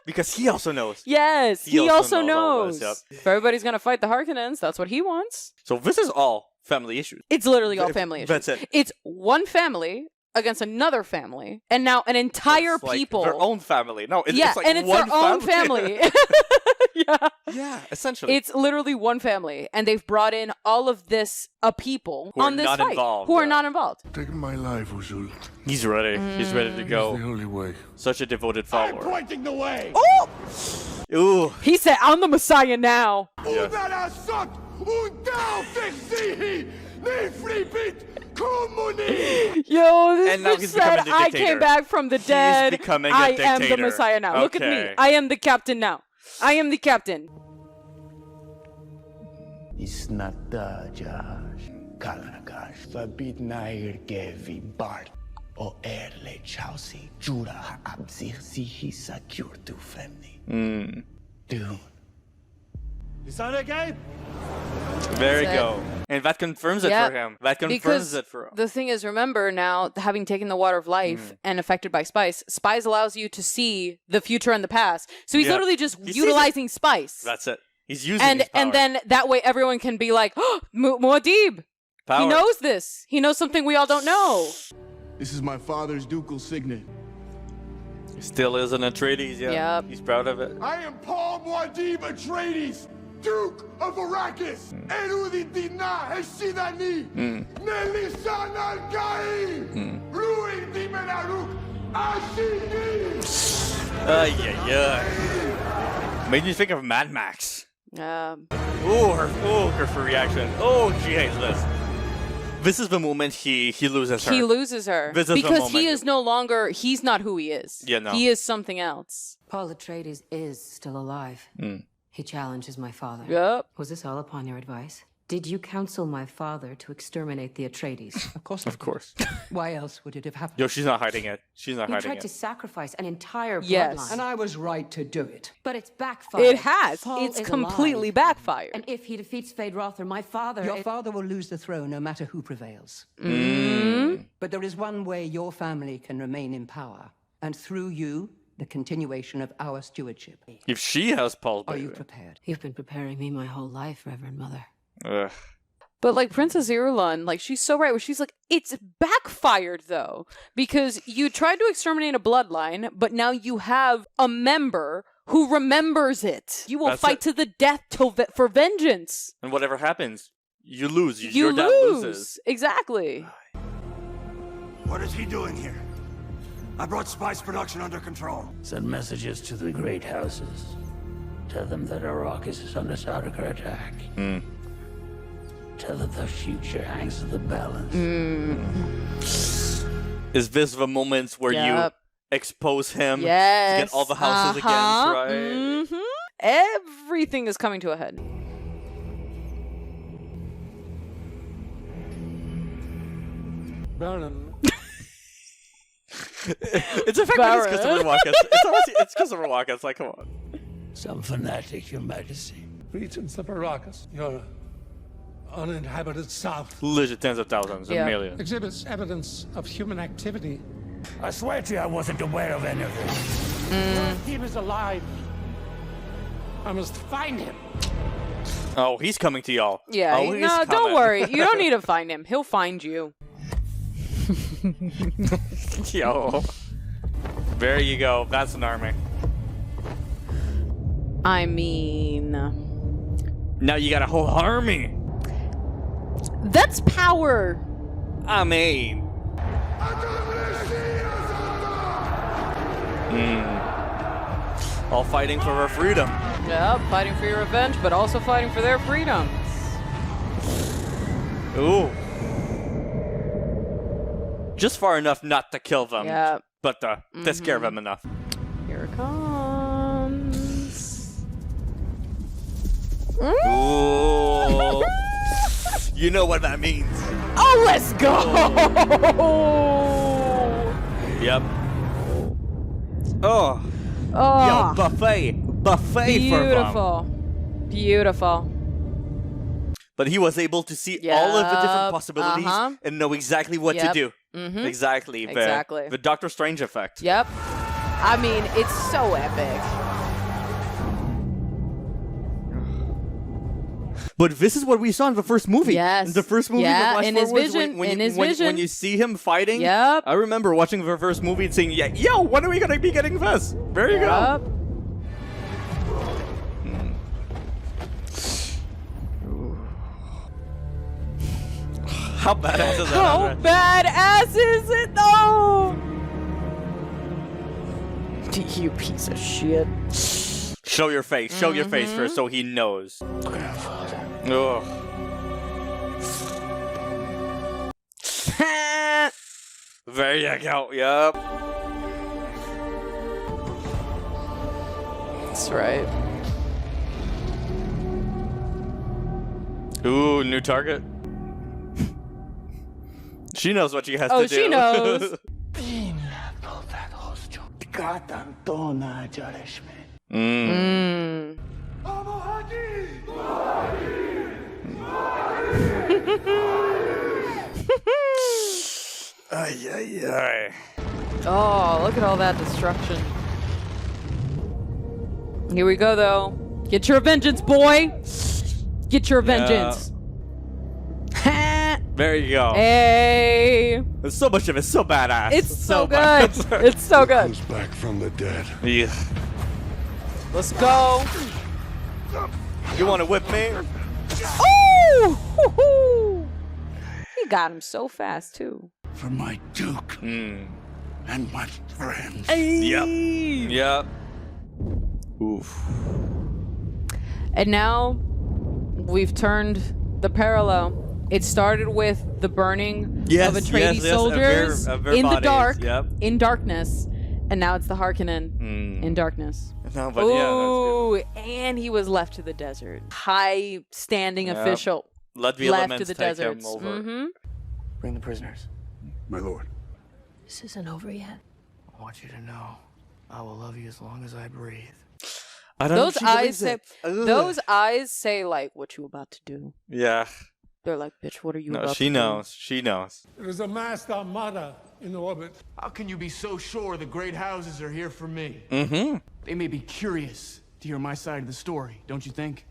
because he also knows.
Yes, he also
all
knows.
this, yep.
If everybody's going to fight the Harkonnens, that's what he wants.
So this is all family issues.
It's literally all family issues.
That's it.
It's one family against another family, and now an entire
It's like
people.
their own family. No, it's,
yeah,
it's like
and it's
one
their own family. Yeah.
Yeah, essentially.
It's literally one family, and they've brought in all of this people
Who are
on this
not
fight
involved,
who are
yeah.
not involved.
Take my life, Usul.
He's ready. He's ready to
It's
go.
the only way.
Such a devoted follower.
Pointing the way.
Oh!
Ooh.
He said, "I'm the Messiah now."
Yes.
Yo, this
And now
bitch
he's
said,
becoming the
"I
dictator.
came back from the
He is
dead.
becoming a
I am the
dictator.
Messiah now. Look at me.
Okay.
I am the captain now. I am the captain."
Isnatajas, Kalanagas, Fabitnair Gevi Bart, O Erle Chausi, Jura Abzir Sihi Secure to Family. Dune.
There you go. And that confirms it
Yeah,
for him. That confirms
because
it for him.
the thing is, remember now, having taken the water of life and affected by spice allows you to see the future and the past. So he's
Yeah.
literally just
He sees
utilizing spice.
That's it. He's using
And
his power.
and then that way everyone can be like, "Oh, Muad'Dib.
Power.
He knows this. He knows something we all don't know."
This is my father's ducal signet.
He still is an Atreides, yeah.
Yep.
He's proud of it.
I am Paul Muad'Dib Atreides, Duke of Arrakis, Erudit Dina Heshidani, Nelisan Al-Gai, Ruin Dimenaruk, Ashini.
Yeah. Made me think of Mad Max.
Um,
Her reaction. Oh, she hates this. This is the moment he loses her.
he loses her
This is the
because
moment.
he is no longer. He's not who he is.
Yeah, no.
He is something else.
Paul Atreides is still alive. He challenges my father.
Yep.
Was this all upon your advice? Did you counsel my father to exterminate the Atreides?
Of course.
Of course.
Why else would it have happened?
Yo, she's not hiding it. She's not
You
hiding
tried to
it.
sacrifice an entire
Yes.
bloodline.
And I was right to do it.
But it's backfired.
It has.
Paul
It's
is
completely
alive.
backfired.
And if he defeats Feyd-Rautha, my father...
Your father will lose the throne no matter who prevails. But there is one way your family can remain in power, and through you, the continuation of our stewardship.
If she has Paul's
Are
baby.
you prepared?
You've been preparing me my whole life, Reverend Mother.
Ugh.
But like Princess Irulan, like she's so right where she's like, it's backfired though. Because you tried to exterminate a bloodline, but now you have a member who remembers it. You will
That's
fight
it.
to the death for vengeance.
And whatever happens, you lose.
You
Your dad
lose.
loses.
Exactly.
What is he doing here? I brought spice production under control.
Send messages to the great houses. Tell them that Arrakis is under Sardaukar attack. Tell them the future hangs in the balance.
Is this the moments where
Yep.
you expose him
Yes.
to get all the houses against, right?
Everything is coming to a head.
Baron,
It's a fact that it's Christopher Walken. It's Christopher Walken. It's like, come on.
Some fanatic, Your Majesty.
Regions of Arrakis, your uninhabited south,
Legit tens of thousands and millions.
exhibits evidence of human activity.
I swear to you, I wasn't aware of any of this.
He was alive. I must find him.
Oh, he's coming to y'all.
Yeah,
oh, he's
no,
coming.
don't worry. You don't need to find him. He'll find you.
Yo. There you go. That's an army.
I mean...
Now you got a whole army.
That's power.
I mean... All fighting for our freedom.
Yeah, fighting for your revenge, but also fighting for their freedoms.
Ooh. Just far enough not to kill them.
Yeah.
But to scare them enough.
Here it comes.
Ooh. You know what that means.
Oh, let's go!
Yep. Oh.
Oh.
Yo, buffet for them.
Beautiful. Beautiful.
But he was able to see all of the different possibilities and know exactly what to do. Exactly. The Doctor Strange effect.
Yep. I mean, it's so epic.
But this is what we saw in the first movie.
Yes.
In the first movie,
Yeah,
Flash
in his
Forwards,
vision.
When you see him fighting,
Yep.
I remember watching the first movie and saying, "Yeah, yo, when are we gonna be getting this?" There you go. How badass is that?
How badass is it though? You piece of shit.
Show your face. Show your face first so he knows. Ugh. There you go. Yep.
That's right.
Ooh, new target. She knows what she has to do.
Oh, she knows.
Ay, ay, ay.
Oh, look at all that destruction. Here we go, though. Get your vengeance, boy. Get your vengeance.
There you go.
Hey.
There's so much of it. So badass.
It's so good. It's so good.
Comes back from the dead.
Yeah.
Let's go.
You want to whip me?
Oh! Woo-hoo. He got him so fast, too.
For my Duke and my friends.
Yep. Yep. Oof.
And now we've turned the parallel. It started with the burning of Atreides soldiers in the dark, in darkness, and now it's the Harkonnen in darkness.
No, but
Ooh, and he was left to the desert. High-standing official
Let the
left
elements
to the
take
deserts.
him over.
Bring the prisoners.
My lord.
This isn't over yet.
I want you to know I will love you as long as I breathe.
I don't know
Those
if she
eyes
believes
say,
it. Ugh.
those eyes say, like, what you about to do?
Yeah.
They're like, bitch, what are you
No,
about
she
to
knows. She knows.
There is a masked armada in orbit.
How can you be so sure the great houses are here for me?
Mm-hmm.
They may be curious to hear my side of the story, don't you think?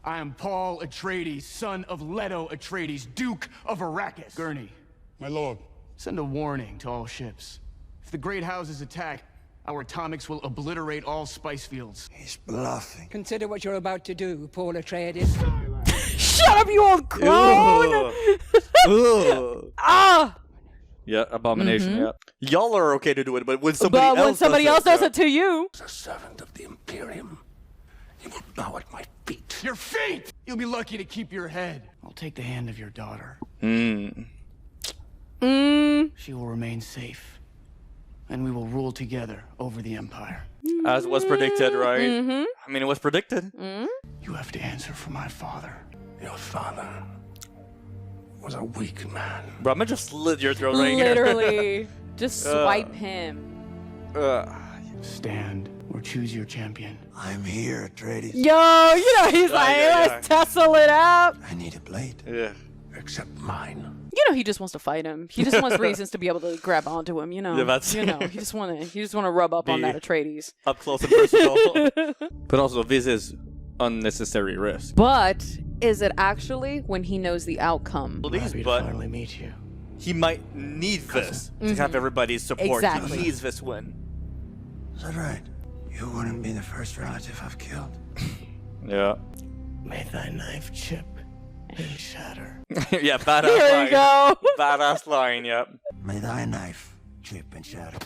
I am Paul Atreides, son of Leto Atreides, Duke of Arrakis. Gurney.
My lord.
Send a warning to all ships. If the great houses attack, our atomics will obliterate all spice fields.
He's bluffing.
Consider what you're about to do, Paul Atreides.
Shut up, you old crone! Ah!
Yeah, abomination. Yeah. Y'all are okay to do it, but when somebody else
does it to you,
As a servant of the Imperium, you will bow at my feet.
Your feet! You'll be lucky to keep your head. I'll take the hand of your daughter. She will remain safe. And we will rule together over the Empire.
As was predicted, right? I mean, it was predicted.
You have to answer for my father.
Your father was a weak man.
Bro, I'm gonna just slit your throat right here.
literally. Just swipe him.
Stand or choose your champion.
I'm here, Atreides.
Yo, he's like, let's tussle it out.
I need a blade.
Yeah.
Except mine.
He just wants to fight him. He just wants reasons to be able to grab onto him.
Yeah, that's
he just want to rub up on that Atreides.
Up close and personal. But also, this is unnecessary risk.
But is it actually when he knows the outcome?
But
finally meet you.
He might need this to have everybody's support.
Exactly.
He needs this win.
Is that right? You wouldn't be the first relative I've killed.
Yeah.
May thy knife chip and shatter.
Yeah, badass
Here
line.
you go.
Badass line, yep.
May thy knife chip and shatter.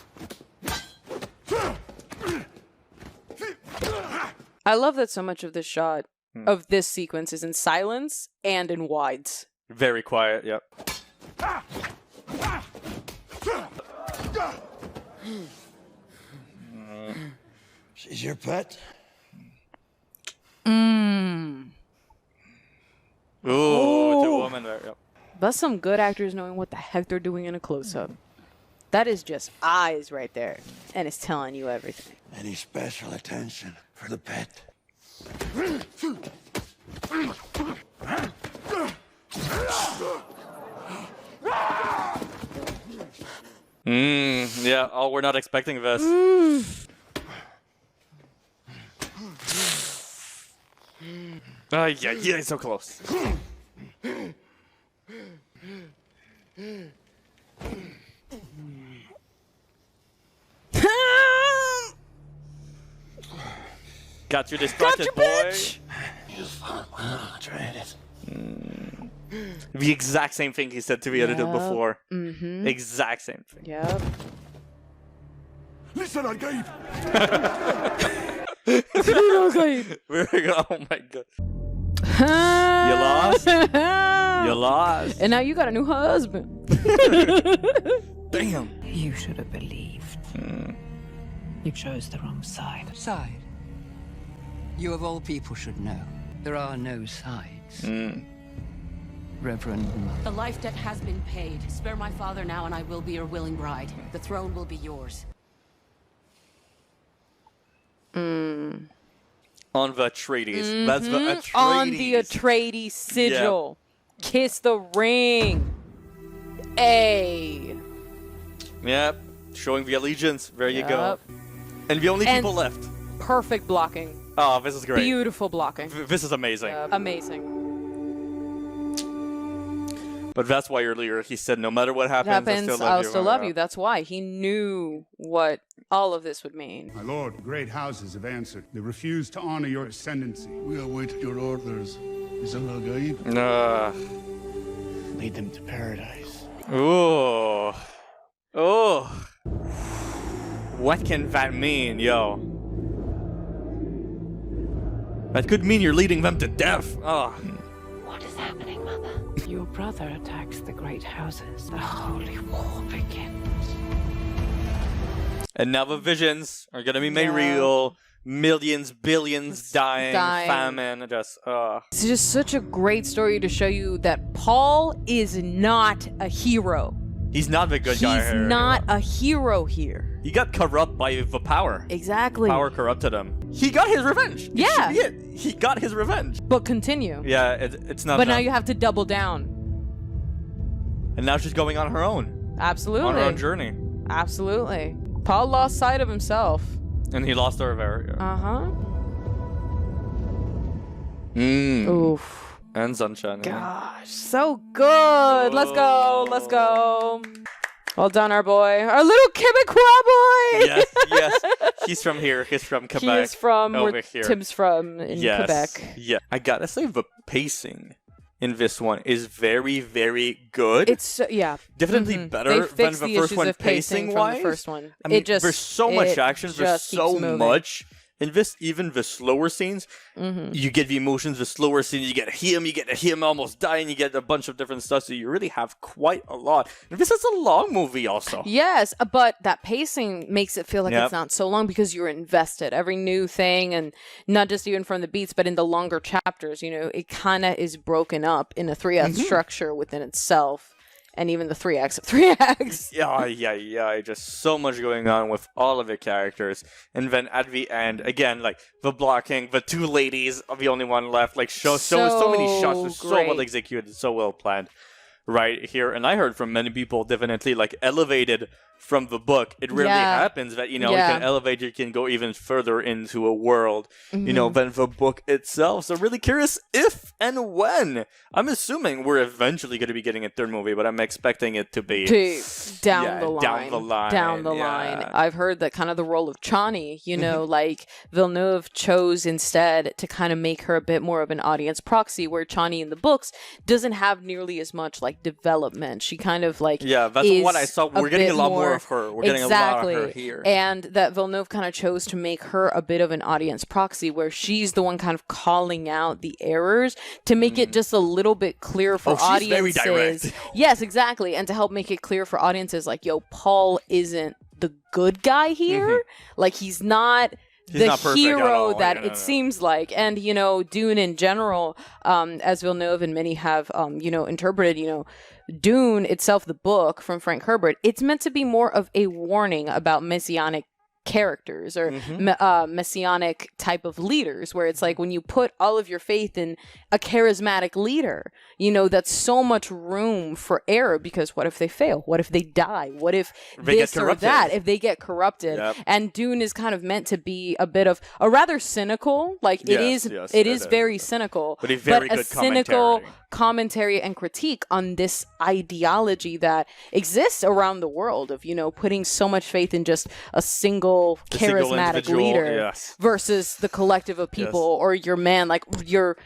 I love that so much of this shot, of this sequence, is in silence and in wides.
Very quiet, yep.
She's your pet?
Ooh, two women there, yep.
That's some good actors knowing what the heck they're doing in a close-up. That is just eyes right there, and it's telling you everything.
Any special attention for the pet?
Yeah, oh, we're not expecting this. Yeah, so close. Got you distracted, boy.
Bitch.
You fought well, Atreides.
The exact same thing he said to me
Yep.
before.
Mm-hmm.
Exact same thing.
Yep.
Listen, Al-Gaib!
Where we go? Oh my god. You lost? You lost.
And now you got a new husband.
Damn.
You should have believed. You chose the wrong side.
Side. You of all people should know. There are no sides. Reverend Mother.
The life debt has been paid. Spare my father now and I will be your willing bride. The throne will be yours.
On the Atreides. That's the Atreides.
On the Atreides sigil. Kiss the ring. A.
Yep. Showing the allegiance. There you go.
Yep.
And the only people left.
Perfect blocking.
Oh, this is great.
Beautiful blocking.
This is amazing.
Amazing.
But that's why earlier he said, no matter what happens,
I'll still love you. That's why. He knew what all of this would mean.
My lord, great houses have answered. They refuse to honor your ascendancy.
We await your orders. Is Al-Gaib?
Lead them to paradise.
Ooh. Oh. What can that mean, yo? That could mean you're leading them to death. Oh.
What is happening, Mother? Your brother attacks the great houses. The holy war begins.
And now the visions are gonna be made real. Millions, billions dying, famine, just
It's just such a great story to show you that Paul is not a hero.
He's not the good guy here.
He's not a hero here.
He got corrupt by the power.
Exactly.
Power corrupted him. He got his revenge.
Yeah.
He got his revenge.
But continue.
Yeah, it's not
But
enough.
now you have to double down.
And now she's going on her own.
Absolutely.
On her own journey.
Absolutely. Paul lost sight of himself.
And he lost her there.
Uh-huh.
Oof. And sunshine.
Gosh, so good. Let's go. Let's go. Well done, our boy. Our little Quebecois boy.
Yes. He's from here. He's from Quebec.
He is from
over
where
here.
Tim's from in Quebec.
Yeah. I gotta say the pacing in this one is very, very good.
It's
definitely
They
better than
fixed
the
the
first
issues
one
of pacing from
pacing-wise.
the first one.
I mean,
It just-
there's so much
it
action. There's
just
so
keeps moving.
much. In this, even the slower scenes,
Mhm.
you get the emotions. The slower scenes, you get him almost dying. You get a bunch of different stuff. So you really have quite a lot. And this is a long movie, also.
Yes, but that pacing makes it feel like
Yep.
it's not so long because you're invested. Every new thing, and not just even from the beats, but in the longer chapters, it kind of is broken up in a 3-act structure within itself. and even the 3 acts of 3 acts.
Yeah. Just so much going on with all of the characters. And then at the end, again, like the blocking, the 2 ladies are the only one left. Like so many shots, just so well executed, so well planned right here. And I heard from many people definitely like elevated from the book. It rarely happens that, you can elevate, you can go even further into a world, than the book itself. So really curious if and when. I'm assuming we're eventually going to be getting a 3rd movie, but I'm expecting it to be
down the line. I've heard that kind of the role of Chani, like Villeneuve chose instead to kind of make her a bit more of an audience proxy, where Chani in the books doesn't have nearly as much like development. She kind of like
that's what I saw. We're getting a lot more of her. We're getting a lot of her here.
And that Villeneuve kind of chose to make her a bit of an audience proxy, where she's the one kind of calling out the errors to make it just a little bit clear for audiences.
She's very direct.
Yes, exactly. And to help make it clear for audiences, like, Paul isn't the good guy here. Like, he's not the hero that it seems like. And, Dune in general, as Villeneuve and many have, interpreted, Dune itself, the book from Frank Herbert, it's meant to be more of a warning about messianic characters or messianic type of leaders, where it's like when you put all of your faith in a charismatic leader, that's so much room for error, because what if they fail? What if they die? What if this or that? If they get corrupted? And Dune is kind of meant to be a bit of a rather cynical, like it is very cynical,
but a
cynical commentary and critique on this ideology that exists around the world of, putting so much faith in just a single charismatic leader versus the collective of people or your man, like your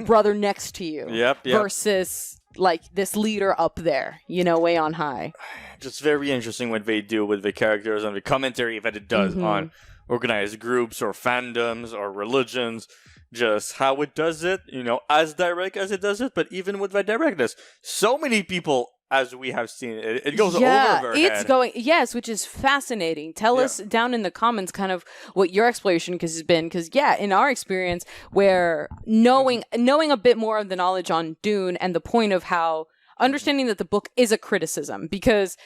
brother next to you versus like this leader up there, way on high.
Just very interesting what they do with the characters and the commentary that it does on organized groups or fandoms or religions. Just how it does it, as direct as it does it, but even with the directness, so many people, as we have seen, it goes over their head.
Which is fascinating. Tell us down in the comments kind of what your exploration has been, because in our experience, where knowing a bit more of the knowledge on Dune and the point of how understanding that the book is a criticism, because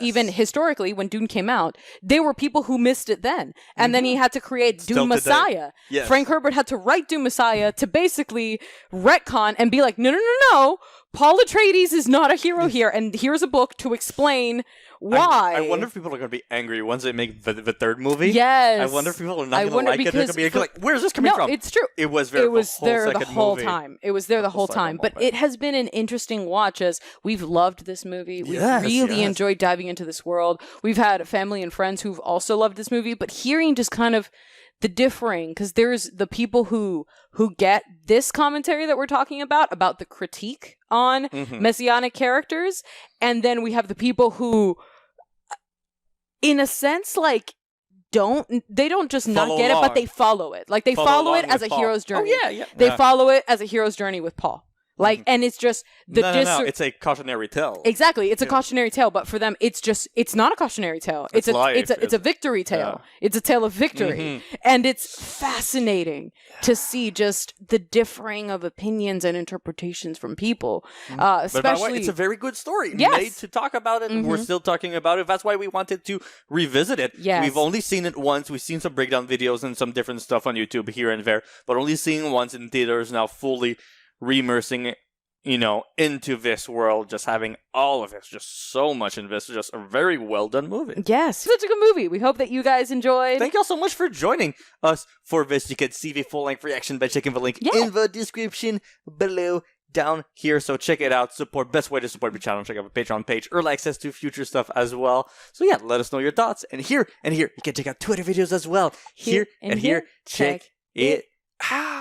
even historically, when Dune came out, there were people who missed it then. And then he had to create Dune Messiah.
Yes.
Frank Herbert had to write Dune Messiah to basically retcon and be like, no. Paul Atreides is not a hero here, and here's a book to explain why.
I wonder if people are going to be angry once they make the 3rd movie.
Yes.
I wonder if people are not going to like it. They're going to be like, where's this coming from?
No, it's true.
It was there the whole
time. It was there the whole time. But it has been an interesting watch, as we've loved this movie. We've really enjoyed diving into this world. We've had family and friends who've also loved this movie, but hearing just kind of the differing, because there's the people who get this commentary that we're talking about the critique on messianic characters, and then we have the people who, in a sense, like they don't just not get it, but they follow it. Like they follow it as a hero's journey. They follow it as a hero's journey with Paul. Like, and it's just
no, it's a cautionary tale.
Exactly, it's a cautionary tale, but for them, it's not a cautionary tale. It's a victory tale. It's a tale of victory, and it's fascinating to see just the differing of opinions and interpretations from people. Especially,
but by the way, it's a very good story. Made to talk about it, and we're still talking about it. That's why we wanted to revisit it.
Yes.
We've only seen it once. We've seen some breakdown videos and some different stuff on YouTube here and there, but only seeing it once in theaters now, fully remersing into this world, just having all of it, just so much in this, just a very well done movie.
Yes, such a good movie. We hope that you guys enjoyed.
Thank you all so much for joining us for this. You can see the full length reaction by checking the link in the description below down here. So check it out. Best way to support the channel. Check out the Patreon page. Early access to future stuff as well. So let us know your thoughts. And here, you can check out Twitter videos as well. Here, check it out.